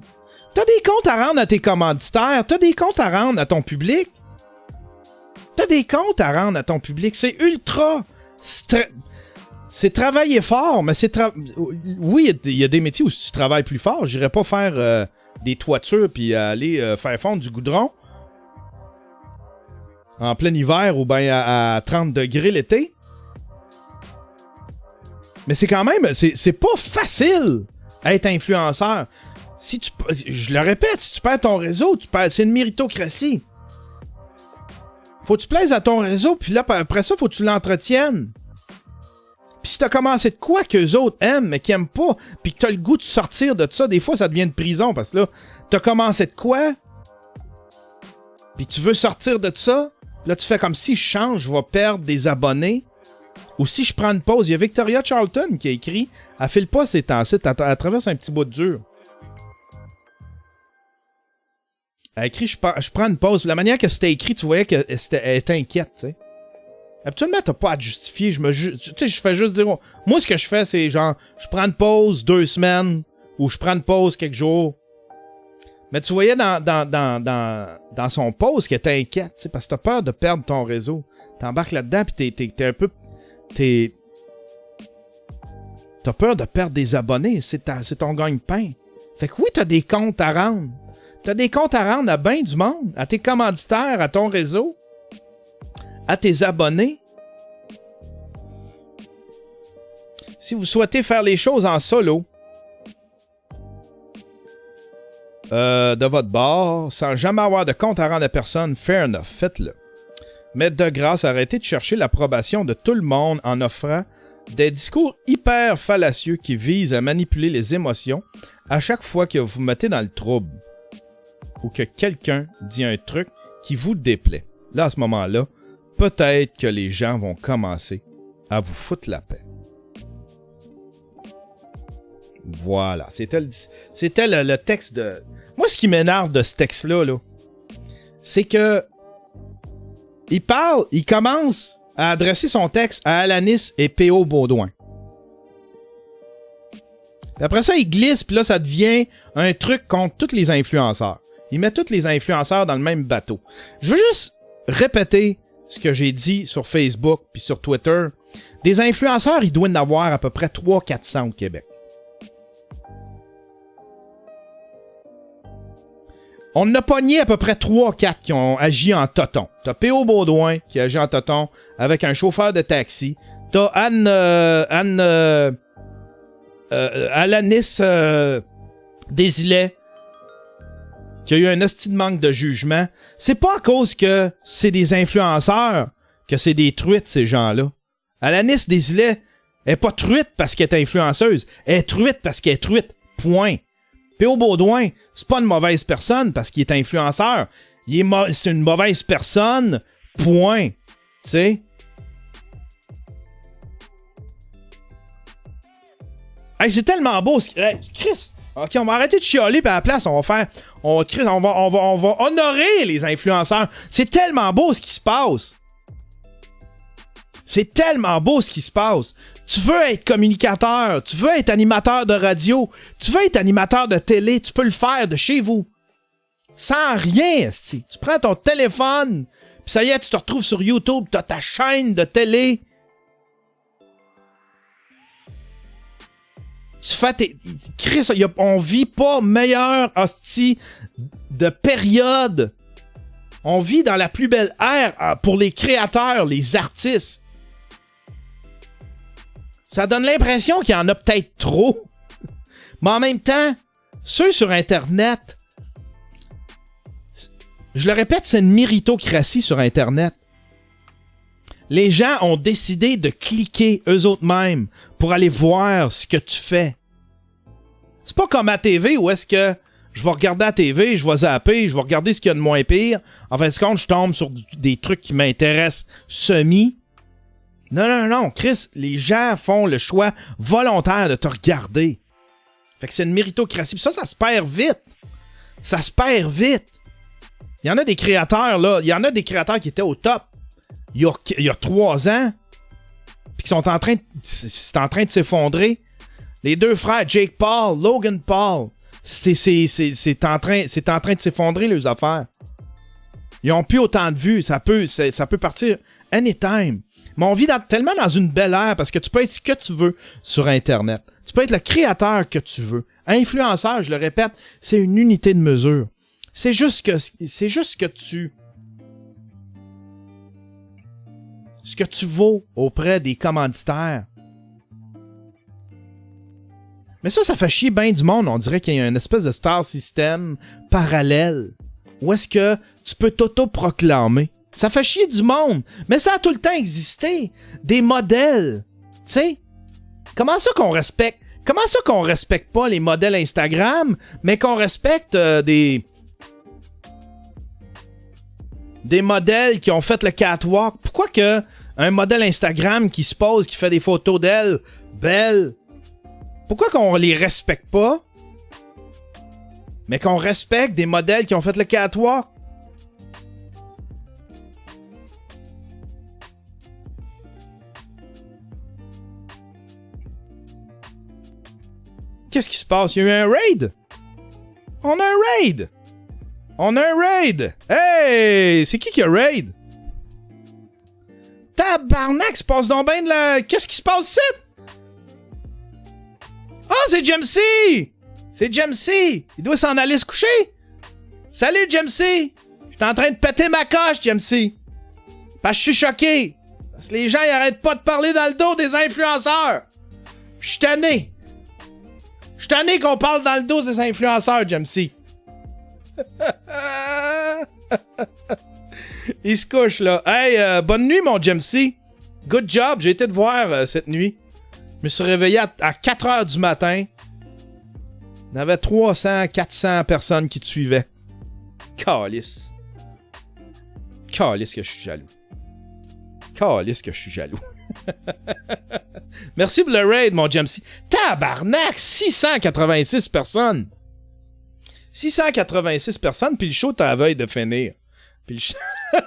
T'as des comptes à rendre à tes commanditaires. T'as des comptes à rendre à ton public. T'as des comptes à rendre à ton public. C'est ultra... C'est travailler fort, mais c'est... Oui, il y a des métiers où si tu travailles plus fort, j'irais pas faire des toitures puis aller faire fondre du goudron en plein hiver ou bien à 30 degrés l'été. Mais c'est quand même... C'est pas facile être influenceur. Si tu... Je le répète, si tu perds ton réseau, c'est une méritocratie. Faut que tu plaises à ton réseau, puis là, après ça, faut que tu l'entretiennes. Puis si t'as commencé de quoi qu'eux autres aiment, mais qu'ils aiment pas, puis que t'as le goût de sortir de ça, des fois, ça devient une prison, parce que là, t'as commencé de quoi, puis tu veux sortir de ça, là, tu fais comme si je change, je vais perdre des abonnés, ou si je prends une pause. Il y a Victoria Charlton qui a écrit, elle file pas ces temps-ci, elle traverse un petit bout de dur. Elle a écrit, je prends une pause. La manière que c'était écrit, tu voyais qu'elle était inquiète, tu sais. Habituellement, t'as pas à te justifier. Tu sais, je fais juste dire... Moi, ce que je fais, c'est genre, je prends une pause 2 semaines, ou je prends une pause quelques jours. Mais tu voyais dans son pause qu'elle était inquiète, tu sais, parce que t'as peur de perdre ton réseau. T'embarques là-dedans, pis t'es un peu... T'as peur de perdre des abonnés. C'est ton gagne-pain. Fait que oui, t'as des comptes à rendre. T'as des comptes à rendre à ben du monde, à tes commanditaires, à ton réseau, à tes abonnés. Si vous souhaitez faire les choses en solo, de votre bord, sans jamais avoir de compte à rendre à personne, fair enough, faites-le. Mais de grâce, arrêtez de chercher l'approbation de tout le monde en offrant des discours hyper fallacieux qui visent à manipuler les émotions à chaque fois que vous mettez dans le trouble ou que quelqu'un dit un truc qui vous déplaît. Là, à ce moment-là, peut-être que les gens vont commencer à vous foutre la paix. Voilà, c'était le texte de... Moi, ce qui m'énerve de ce texte-là, c'est que il commence à adresser son texte à Alanis et P.O. Baudouin. Après ça, il glisse, puis là, ça devient un truc contre tous les influenceurs. Il met tous les influenceurs dans le même bateau. Je veux juste répéter ce que j'ai dit sur Facebook puis sur Twitter. Des influenceurs, il doit y en avoir à peu près 300-400 au Québec. On en a pogné à peu près 3-4 qui ont agi en toton. T'as P.O. Baudouin qui agit en toton avec un chauffeur de taxi. T'as Alanis Desilets qui a eu un hostie de manque de jugement. C'est pas à cause que c'est des influenceurs que c'est des truites, ces gens-là. Alanis Desilets est pas truite parce qu'elle est influenceuse. Elle est truite parce qu'elle est truite. Point. P.O. Baudouin, c'est pas une mauvaise personne parce qu'il est influenceur. C'est une mauvaise personne. Point. Tu sais? Hey, c'est tellement beau. Hey, Chris, ok, on va arrêter de chialer puis à la place, on va honorer les influenceurs. C'est tellement beau ce qui se passe. C'est tellement beau ce qui se passe. Tu veux être communicateur, tu veux être animateur de radio, tu veux être animateur de télé, tu peux le faire de chez vous. Sans rien, esti. Tu prends ton téléphone, puis ça y est, tu te retrouves sur YouTube, t'as ta chaîne de télé. Tu fais tes... Chris, on vit pas meilleure hostie de période. On vit dans la plus belle ère pour les créateurs, les artistes. Ça donne l'impression qu'il y en a peut-être trop. Mais en même temps, ceux sur Internet, je le répète, c'est une méritocratie sur Internet. Les gens ont décidé de cliquer eux autres mêmes pour aller voir ce que tu fais. C'est pas comme à TV où est-ce que je vais regarder à TV, je vais zapper, je vais regarder ce qu'il y a de moins pire. En fin de compte, je tombe sur des trucs qui m'intéressent semi. Non, Chris, les gens font le choix volontaire de te regarder. Fait que c'est une méritocratie. Puis ça se perd vite. Ça se perd vite. Il y en a des créateurs, là. Il y en a des créateurs qui étaient au top il y a 3 ans. Puis qui sont en train de s'effondrer. Les deux frères, Jake Paul, Logan Paul. C'est en train de s'effondrer, les affaires. Ils ont plus autant de vues. Ça peut partir anytime. Mais on vit tellement dans une belle ère parce que tu peux être ce que tu veux sur Internet. Tu peux être le créateur que tu veux. Influenceur, je le répète, c'est une unité de mesure. C'est juste que tu... Ce que tu vaux auprès des commanditaires. Mais ça fait chier bien du monde. On dirait qu'il y a une espèce de star system parallèle. Où est-ce que tu peux t'auto-proclamer? Ça fait chier du monde. Mais ça a tout le temps existé. Des modèles. Tu sais? Comment ça qu'on respecte pas les modèles Instagram, mais qu'on respecte des modèles qui ont fait le catwalk? Pourquoi que un modèle Instagram qui se pose, qui fait des photos d'elle, belle, pourquoi qu'on les respecte pas, mais qu'on respecte des modèles qui ont fait le catwalk? Qu'est-ce qui se passe? Il y a eu un raid? On a un raid! Hey! C'est qui a raid? Tabarnak, se passe donc bien de la... Qu'est-ce qui se passe ici? Ah, c'est Jamesy! C'est Jamesy! Il doit s'en aller se coucher! Salut, Jamesy! J'étais en train de péter ma coche, Jamesy! Parce que je suis choqué! Parce que les gens, ils arrêtent pas de parler dans le dos des influenceurs! Je suis tanné! Je suis tanné qu'on parle dans le dos des influenceurs, Jamesy! Il se couche, là. Hey, bonne nuit, mon Jamesy. Good job, j'ai été te voir cette nuit. Je me suis réveillé à 4 heures du matin. Il y avait 300, 400 personnes qui te suivaient. Calisse. Calisse que je suis jaloux. Calisse que je suis jaloux. Merci pour le raid, mon Jamesy. Tabarnak! 686 personnes! 686 personnes, puis le show t'as la veille de finir. Puis le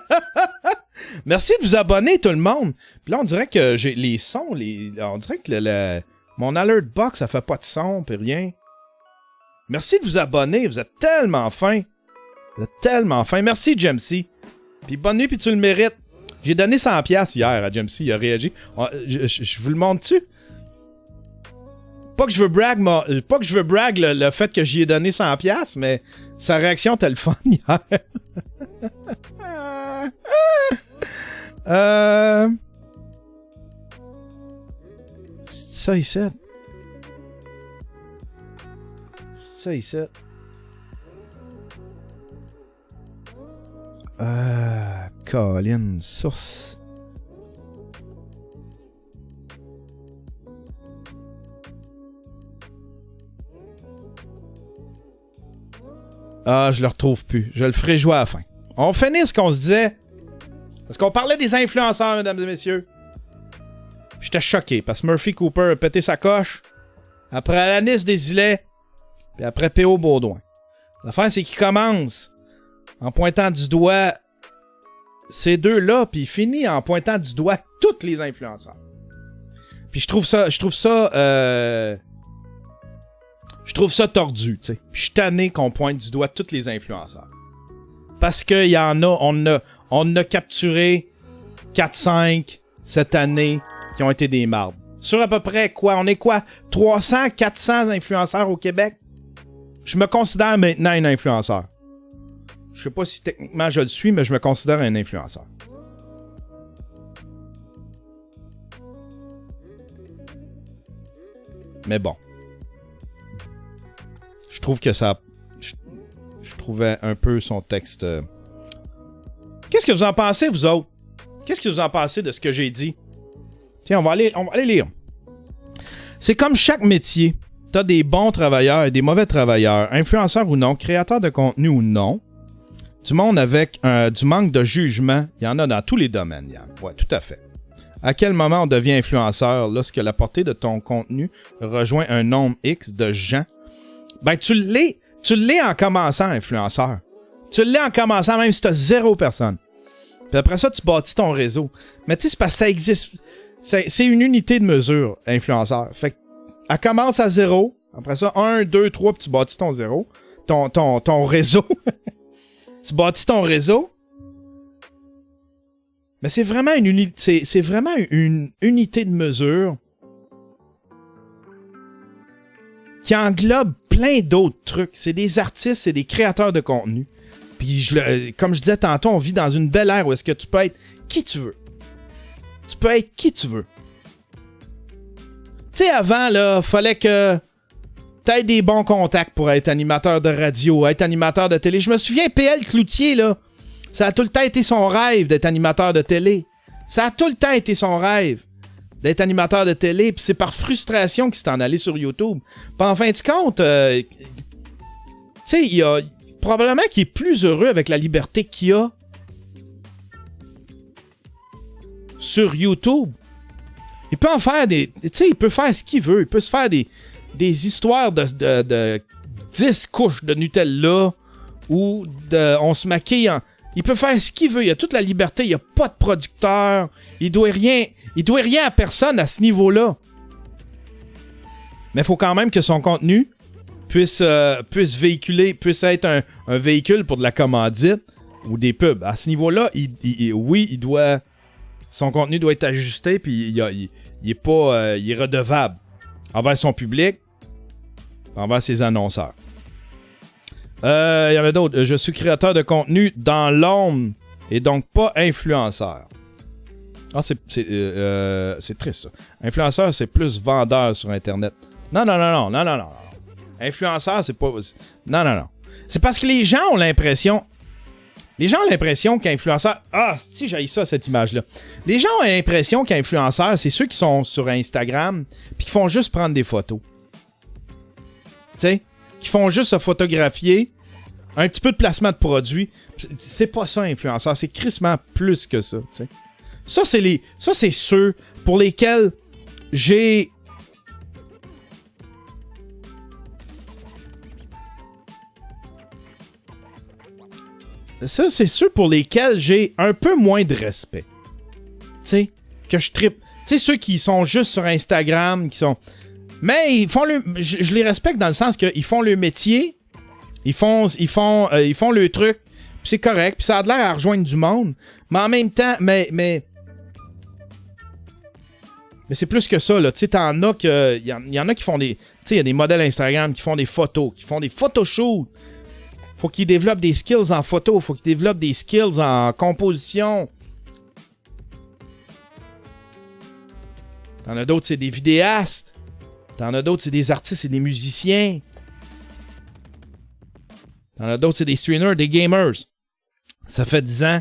Merci de vous abonner, tout le monde. Puis là, on dirait que j'ai les sons, on dirait que mon alert box, ça fait pas de son, puis rien. Merci de vous abonner, vous êtes tellement fins. Vous êtes tellement fins. Merci, Jamesy. Puis bonne nuit, puis tu le mérites. J'ai donné 100$ hier à Jamesy, il a réagi. Je vous le montre-tu? Pas que je veux brag le fait que j'y ai donné 100$, mais sa réaction était le fun hier. C'est ça ici. Ça ici. Colin, source. Ah, je le retrouve plus. Je le ferai jouer à la fin. On finit ce qu'on se disait. Parce qu'on parlait des influenceurs, mesdames et messieurs. J'étais choqué parce que Murphy Cooper a pété sa coche. Après Alanis Desilets. Puis après P.O. Baudouin. L'affaire, c'est qu'il commence en pointant du doigt ces deux-là, puis il finit en pointant du doigt tous les influenceurs. Puis je trouve ça tordu, tu sais. Puis je suis tanné qu'on pointe du doigt tous les influenceurs. Parce qu'il y en a, on a capturé 4-5 cette année qui ont été des mardes. Sur à peu près quoi? On est quoi? 300, 400 influenceurs au Québec? Je me considère maintenant un influenceur. Je sais pas si techniquement je le suis, mais je me considère un influenceur. Mais bon. Je trouve que ça... Je trouvais un peu son texte... Qu'est-ce que vous en pensez, vous autres? Qu'est-ce que vous en pensez de ce que j'ai dit? Tiens, on va aller lire. C'est comme chaque métier. T'as des bons travailleurs et des mauvais travailleurs, influenceurs ou non, créateurs de contenu ou non. Du monde avec du manque de jugement, il y en a dans tous les domaines, Yann. Ouais, tout à fait. À quel moment on devient influenceur lorsque la portée de ton contenu rejoint un nombre X de gens? Ben, tu l'es en commençant influenceur. Tu l'es en commençant même si tu as 0 personne. Puis après ça, tu bâtis ton réseau. Mais tu sais, c'est parce que ça existe. C'est une unité de mesure, influenceur. Fait qu'elle commence à 0. Après ça, 1, 2, 3, puis tu bâtis ton 0. Ton réseau. Tu bâtis ton réseau. Mais c'est vraiment c'est vraiment une unité de mesure qui englobe plein d'autres trucs. C'est des artistes, c'est des créateurs de contenu. Puis, comme je disais tantôt, on vit dans une belle ère où est-ce que tu peux être qui tu veux. Tu peux être qui tu veux. Tu sais, avant, là, fallait que t'aies des bons contacts pour être animateur de radio, être animateur de télé. Je me souviens, PL Cloutier, là, ça a tout le temps été son rêve d'être animateur de télé. Ça a tout le temps été son rêve d'être animateur de télé, puis c'est par frustration qu'il s'est en allé sur YouTube. Puis en fin de compte, tu sais, il y a probablement qu'il est plus heureux avec la liberté qu'il a sur YouTube. Il peut en faire des... Tu sais, il peut faire ce qu'il veut. Il peut se faire des histoires de 10 couches de Nutella ou on se maquille en... Il peut faire ce qu'il veut. Il a toute la liberté. Il n'y a pas de producteur. Il doit rien à personne à ce niveau-là. Mais il faut quand même que son contenu puisse véhiculer, puisse être un véhicule pour de la commandite ou des pubs. À ce niveau-là, il doit... Son contenu doit être ajusté, puis il est redevable envers son public, envers ses annonceurs. Il y en a d'autres. Je suis créateur de contenu dans l'ombre et donc pas influenceur. Ah, c'est triste, ça. Influenceur, c'est plus vendeur sur Internet. Non. Influenceur, c'est pas... Non. C'est parce que les gens ont l'impression... Les gens ont l'impression qu'influenceurs... Ah, si, j'ai ça, cette image-là. Les gens ont l'impression qu'influenceurs, c'est ceux qui sont sur Instagram puis qui font juste prendre des photos. Tu sais, qui font juste se photographier, un petit peu de placement de produits. C'est pas ça, influenceur. C'est crissement plus que ça, tu sais. Ça, c'est ceux pour lesquels j'ai... Ça, c'est ceux pour lesquels j'ai un peu moins de respect. Tu sais, que je trippe. Tu sais, ceux qui sont juste sur Instagram, qui sont... Mais ils font le... Je les respecte dans le sens qu'ils font le métier, ils font le truc, puis c'est correct, puis ça a l'air à rejoindre du monde. Mais en même temps, mais c'est plus que ça, là. Tu sais, t'en as que... Il y en a qui font des... Tu sais, il y a des modèles Instagram qui font des photos, qui font des photoshoots. Faut qu'ils développent des skills en photo. Faut qu'ils développent des skills en composition. T'en as d'autres, c'est des vidéastes. T'en as d'autres, c'est des artistes et des musiciens. T'en as d'autres, c'est des streamers, des gamers. Ça fait 10 ans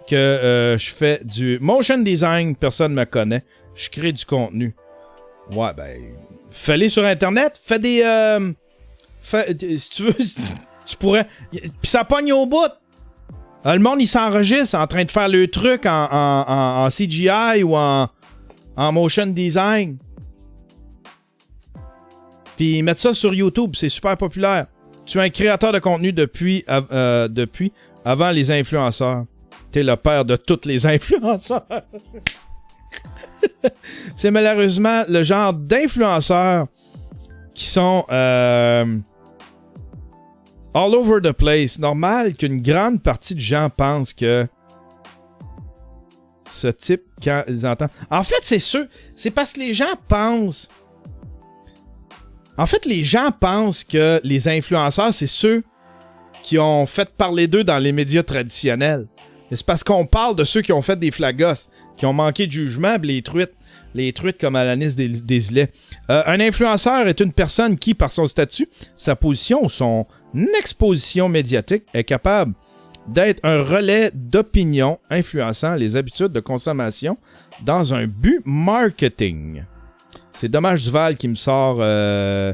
que je fais du motion design. Personne ne me connaît. Je crée du contenu. Ouais, ben... Fais-les sur Internet. Fais des... si tu veux... Tu pourrais... Puis ça pogne au bout. Le monde, il s'enregistre en train de faire le truc en CGI ou en motion design. Puis ils mettent ça sur YouTube. C'est super populaire. Tu es un créateur de contenu depuis avant les influenceurs. T'es le père de tous les influenceurs. C'est malheureusement le genre d'influenceurs qui sont... all over the place. Normal qu'une grande partie de gens pensent que ce type, quand ils entendent... En fait, c'est sûr. C'est parce que les gens pensent... En fait, les gens pensent que les influenceurs, c'est ceux qui ont fait parler d'eux dans les médias traditionnels. Et c'est parce qu'on parle de ceux qui ont fait des flagos, qui ont manqué de jugement, les truites comme Alanis Desilets. Un influenceur est une personne qui, par son statut, sa position ou son exposition médiatique, est capable d'être un relais d'opinion influençant les habitudes de consommation dans un but marketing. C'est Dommage Duval qui me sort la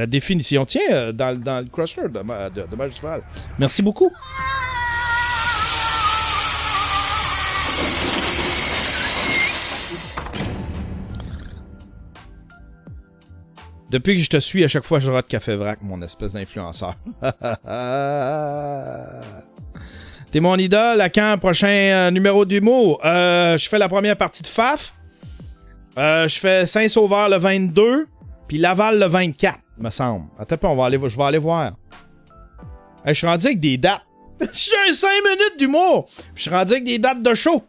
définition. Tiens, dans le Crusher de Dommage Duval. Merci beaucoup. Depuis que je te suis, à chaque fois, je rate Café Vrac, mon espèce d'influenceur. T'es mon idole. À quand, prochain numéro d'humour? Je fais la première partie de FAF. Je fais Saint-Sauveur le 22, puis Laval le 24, me semble. Attends, je vais aller voir. Je suis rendu avec des dates. J'ai 5 minutes d'humour. Je suis rendu avec des dates de show.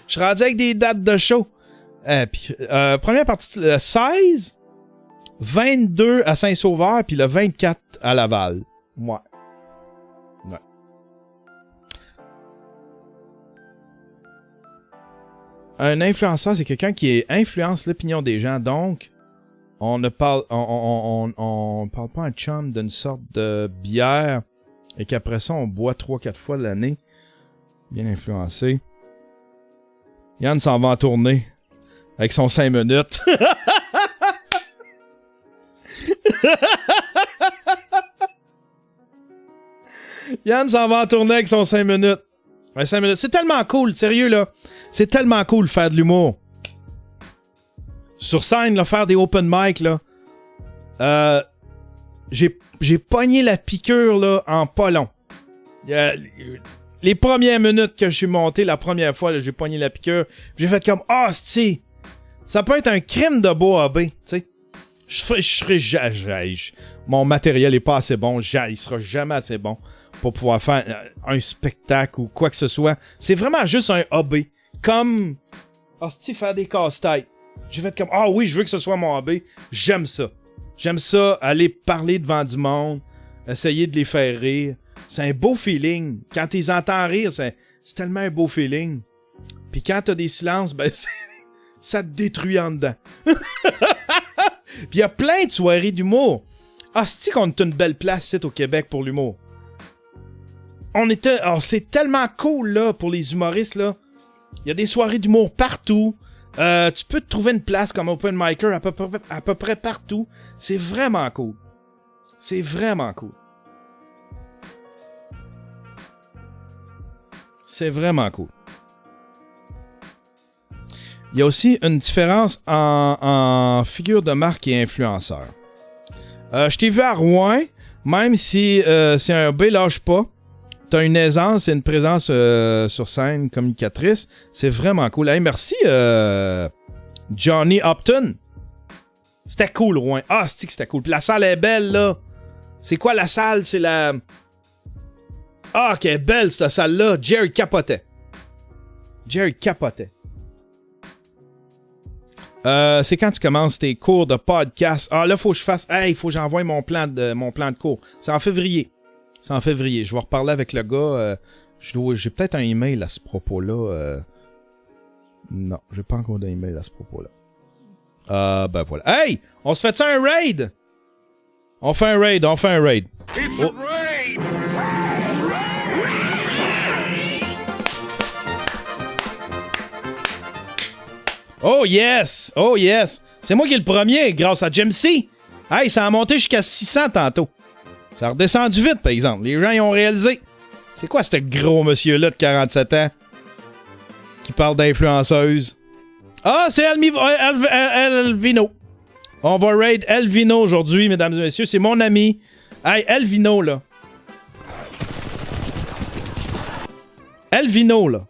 Je suis rendu avec des dates de show. Première partie, le 16, 22 à Saint-Sauveur, puis le 24 à Laval. Ouais. Un influenceur, c'est quelqu'un qui influence l'opinion des gens. Donc, on parle pas un chum d'une sorte de bière et qu'après ça, on boit 3-4 fois l'année. Bien influencé. Yann s'en va en tournée avec son 5 minutes. Yann s'en va en tournée avec son 5 minutes. Ouais, 5 minutes. C'est tellement cool, sérieux, là. C'est tellement cool faire de l'humour. Sur scène, là, faire des open mic, là. J'ai pogné la piqûre, là, en pas long. Les premières minutes que je suis monté, la première fois, là, j'ai pogné la piqûre. J'ai fait comme, si, ça peut être un crime de beau AB, tu sais. Je serais mon matériel est pas assez bon, il sera jamais assez bon pour pouvoir faire un spectacle ou quoi que ce soit. C'est vraiment juste un AB. Comme, faire des casse-têtes. J'ai fait comme, oui, je veux que ce soit mon AB. J'aime ça. J'aime ça, aller parler devant du monde, essayer de les faire rire. C'est un beau feeling. Quand ils entendent rire, c'est tellement un beau feeling. Puis quand t'as des silences, ça te détruit en dedans. Puis il y a plein de soirées d'humour. Ah, c'est-tu qu'on est une belle place ici au Québec pour l'humour? On était... Oh, c'est tellement cool, là, pour les humoristes, là. Il y a des soirées d'humour partout. Tu peux te trouver une place comme open micer à peu près partout. C'est vraiment cool. C'est vraiment cool. C'est vraiment cool. Il y a aussi une différence en figure de marque et influenceur. Je t'ai vu à Rouen, même si c'est un B lâche pas. T'as une aisance et une présence sur scène communicatrice. C'est vraiment cool. Hey, merci Johnny Upton. C'était cool, Rouen. Ah, c'est que c'était cool. Puis la salle est belle, là. C'est quoi la salle? C'est la... Ah, qu'elle est belle, cette salle-là. Jerry capotait. Jerry capotait. C'est quand tu commences tes cours de podcast. Ah, là, faut que je fasse... Hey, faut que j'envoie mon plan de cours. C'est en février. C'est en février. Je vais reparler avec le gars. J'ai peut-être un email à ce propos-là. Non, j'ai pas encore d'email à ce propos-là. Ben voilà. Hey! On se fait ça un raid? On fait un raid. Oh. Oh yes! Oh yes! C'est moi qui est le premier grâce à Jimcy. Hey, ça a monté jusqu'à 600 tantôt. Ça a redescendu vite, par exemple. Les gens, ils ont réalisé. C'est quoi ce gros monsieur-là de 47 ans qui parle d'influenceuse? Ah, c'est Elvino. On va raid Elvino aujourd'hui, mesdames et messieurs. C'est mon ami. Hey, Elvino, là. Elvino, là.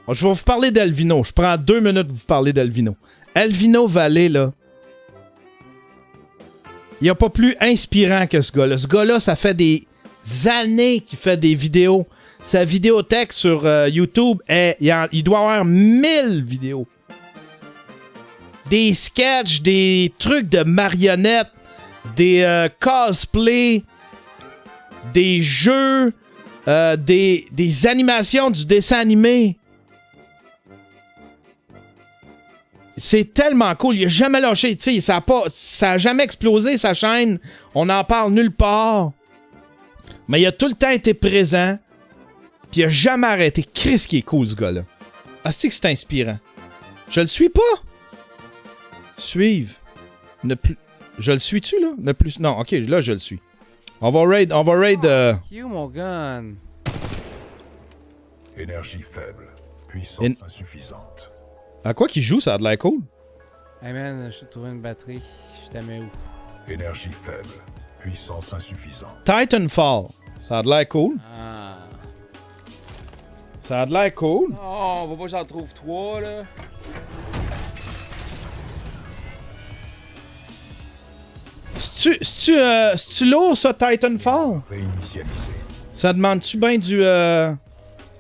Je vais vous parler d'Elvino. Je prends 2 minutes pour vous parler d'Elvino. Elvino Vallée, là. Il n'y a pas plus inspirant que ce gars-là. Ce gars-là, ça fait des années qu'il fait des vidéos. Sa vidéothèque sur YouTube, il doit avoir 1000 vidéos. Des sketchs, des trucs de marionnettes, des cosplays, des jeux, des animations du dessin animé. C'est tellement cool. Il a jamais lâché. Tu sais, ça a jamais explosé, sa chaîne. On n'en parle nulle part. Mais il a tout le temps été présent. Puis il a jamais arrêté. Chris qui est cool, ce gars-là. Ah, c'est que c'est inspirant. Je le suis pas. Suive. Ne plus... Je le suis-tu, là? Ne plus... Non, ok, là, je le suis. On va raid... You, mon gun. Énergie faible. Puissance insuffisante. À quoi qu'il joue, ça a de l'air cool. Hey man, je t'ai trouvé une batterie. Je t'ai mis où? Énergie faible. Puissance insuffisante. Titanfall. Ça a de l'air cool. Ah. Ça a de l'air cool. Oh, va pas que j'en trouve 3, là. C'est-tu lourd, ça, Titanfall? Réinitialisé. Ça demande-tu bien du...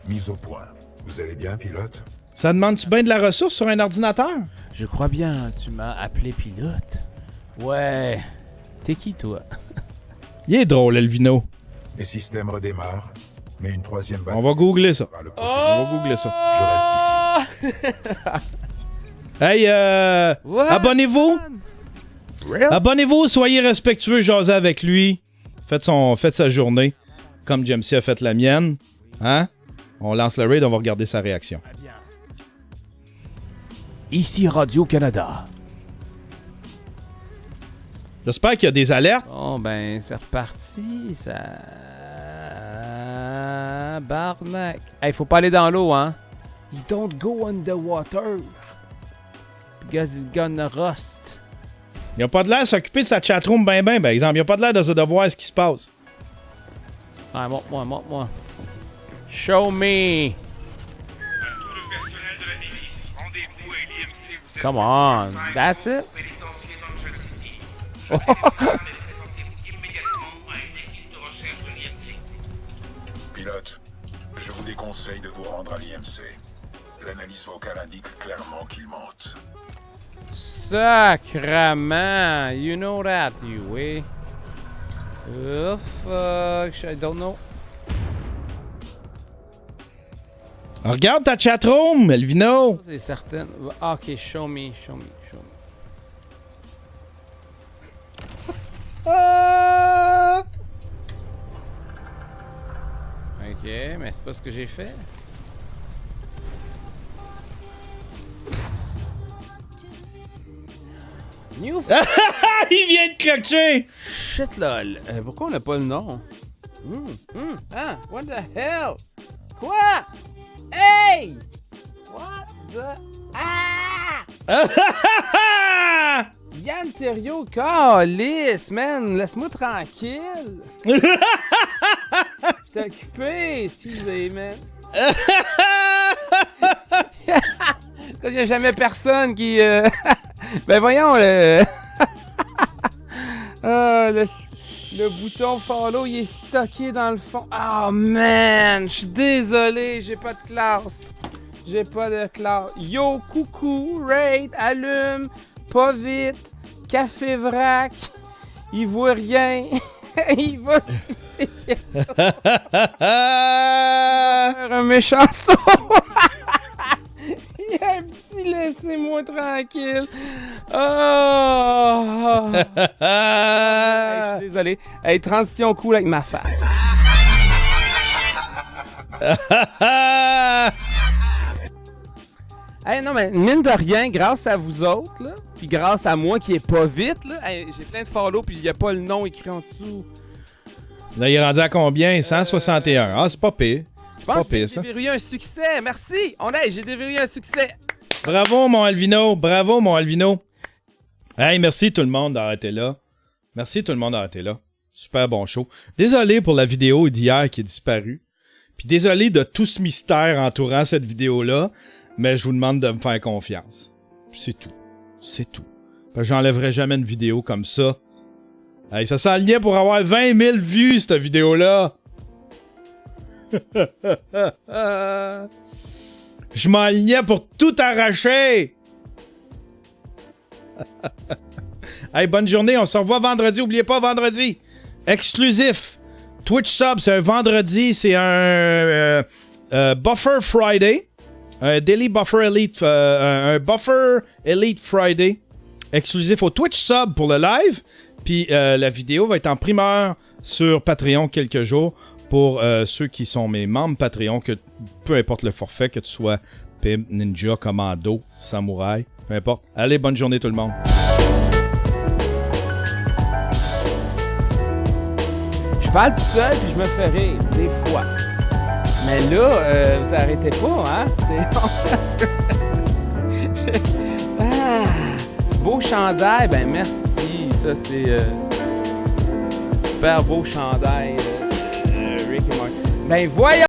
Mise au point. Vous allez bien, pilote? Ça demande-tu bien de la ressource sur un ordinateur? Je crois bien, tu m'as appelé pilote. Ouais. T'es qui, toi? Il est drôle, Elvino. Les systèmes redémarrent, mais une troisième batterie... On va googler ça. le On va googler ça. Je reste ici. Hey, abonnez-vous. Abonnez-vous, soyez respectueux, jasez avec lui. Faites sa journée, comme Jamesy a fait la mienne. Hein? On lance le raid, on va regarder sa réaction. Ici Radio-Canada. J'espère qu'il y a des alertes. Bon, ben, c'est reparti, ça... Barnac. Hey, faut pas aller dans l'eau, hein? You don't go underwater. Because it's gonna rust. Il a pas de l'air de s'occuper de sa chatroom ben, par exemple. Il a pas de l'air de voir ce qui se passe. Ah, montre-moi. Show me. Come on, that's it. Pilote, je vous déconseille de vous rendre à l'IMC. L'analyse vocale indique clairement qu'il mente. Sacrement, you know that, you, eh? Oh, fuck, I don't know. Regarde ta chatroom, Elvino. C'est certain. Ah, ok, show me. Ah! Ok, mais c'est pas ce que j'ai fait. New Ah, il vient de clocher! shit lol. Pourquoi on n'a pas le nom? Ah, what the hell? Quoi? Hey! What the... Ah! Yann Terriot, calice, man! Laisse-moi tranquille! J'étais occupé, excusez, man. Il n'y a jamais personne qui... Ben voyons, le bouton follow, il est stocké dans le fond. Oh man, je suis désolé, j'ai pas de classe. J'ai pas de classe. Yo, coucou, raid, allume, pas vite, café vrac, il voit rien. Il va faire un méchant saut. Il y a un petit laissez-moi tranquille. Oh! Hey, je suis désolé. Hey, transition cool avec ma face. Hey, non, mais mine de rien, grâce à vous autres, là, puis grâce à moi qui est pas vite, là, hey, j'ai plein de follow, puis il n'y a pas le nom écrit en dessous. Là, il est rendu à combien? 161. Ah, c'est pas pire. Je C'est pense pas que j'ai pire, ça. déverrouillé un succès. Merci. J'ai déverrouillé un succès. Bravo, mon Alvino. Bravo, mon Alvino. Hey, merci tout le monde d'avoir été là. Merci tout le monde d'avoir été là. Super bon show. Désolé pour la vidéo d'hier qui est disparue. Puis désolé de tout ce mystère entourant cette vidéo-là. Mais je vous demande de me faire confiance. C'est tout. C'est tout. Parce que j'enlèverai jamais une vidéo comme ça. Hey, ça s'enlignait pour avoir 20 000 vues, cette vidéo-là. Je m'enlignais pour tout arracher. Hey, bonne journée. On se revoit vendredi. Oubliez pas, vendredi. Exclusif. Twitch Sub, c'est un vendredi. C'est un Buffer Friday. Un Daily Buffer Elite. Un Buffer Elite Friday. Exclusif au Twitch Sub pour le live. Puis la vidéo va être en primeur sur Patreon quelques jours pour ceux qui sont mes membres Patreon, que peu importe le forfait, que tu sois Pimp, Ninja, Commando, Samouraï, peu importe. Allez, bonne journée tout le monde. Je parle tout seul puis je me fais rire, des fois. Mais là, vous arrêtez pas, hein? Ah, beau chandail, ben merci. Ça, c'est super beau chandail, Rick et Morty. Ben voyons!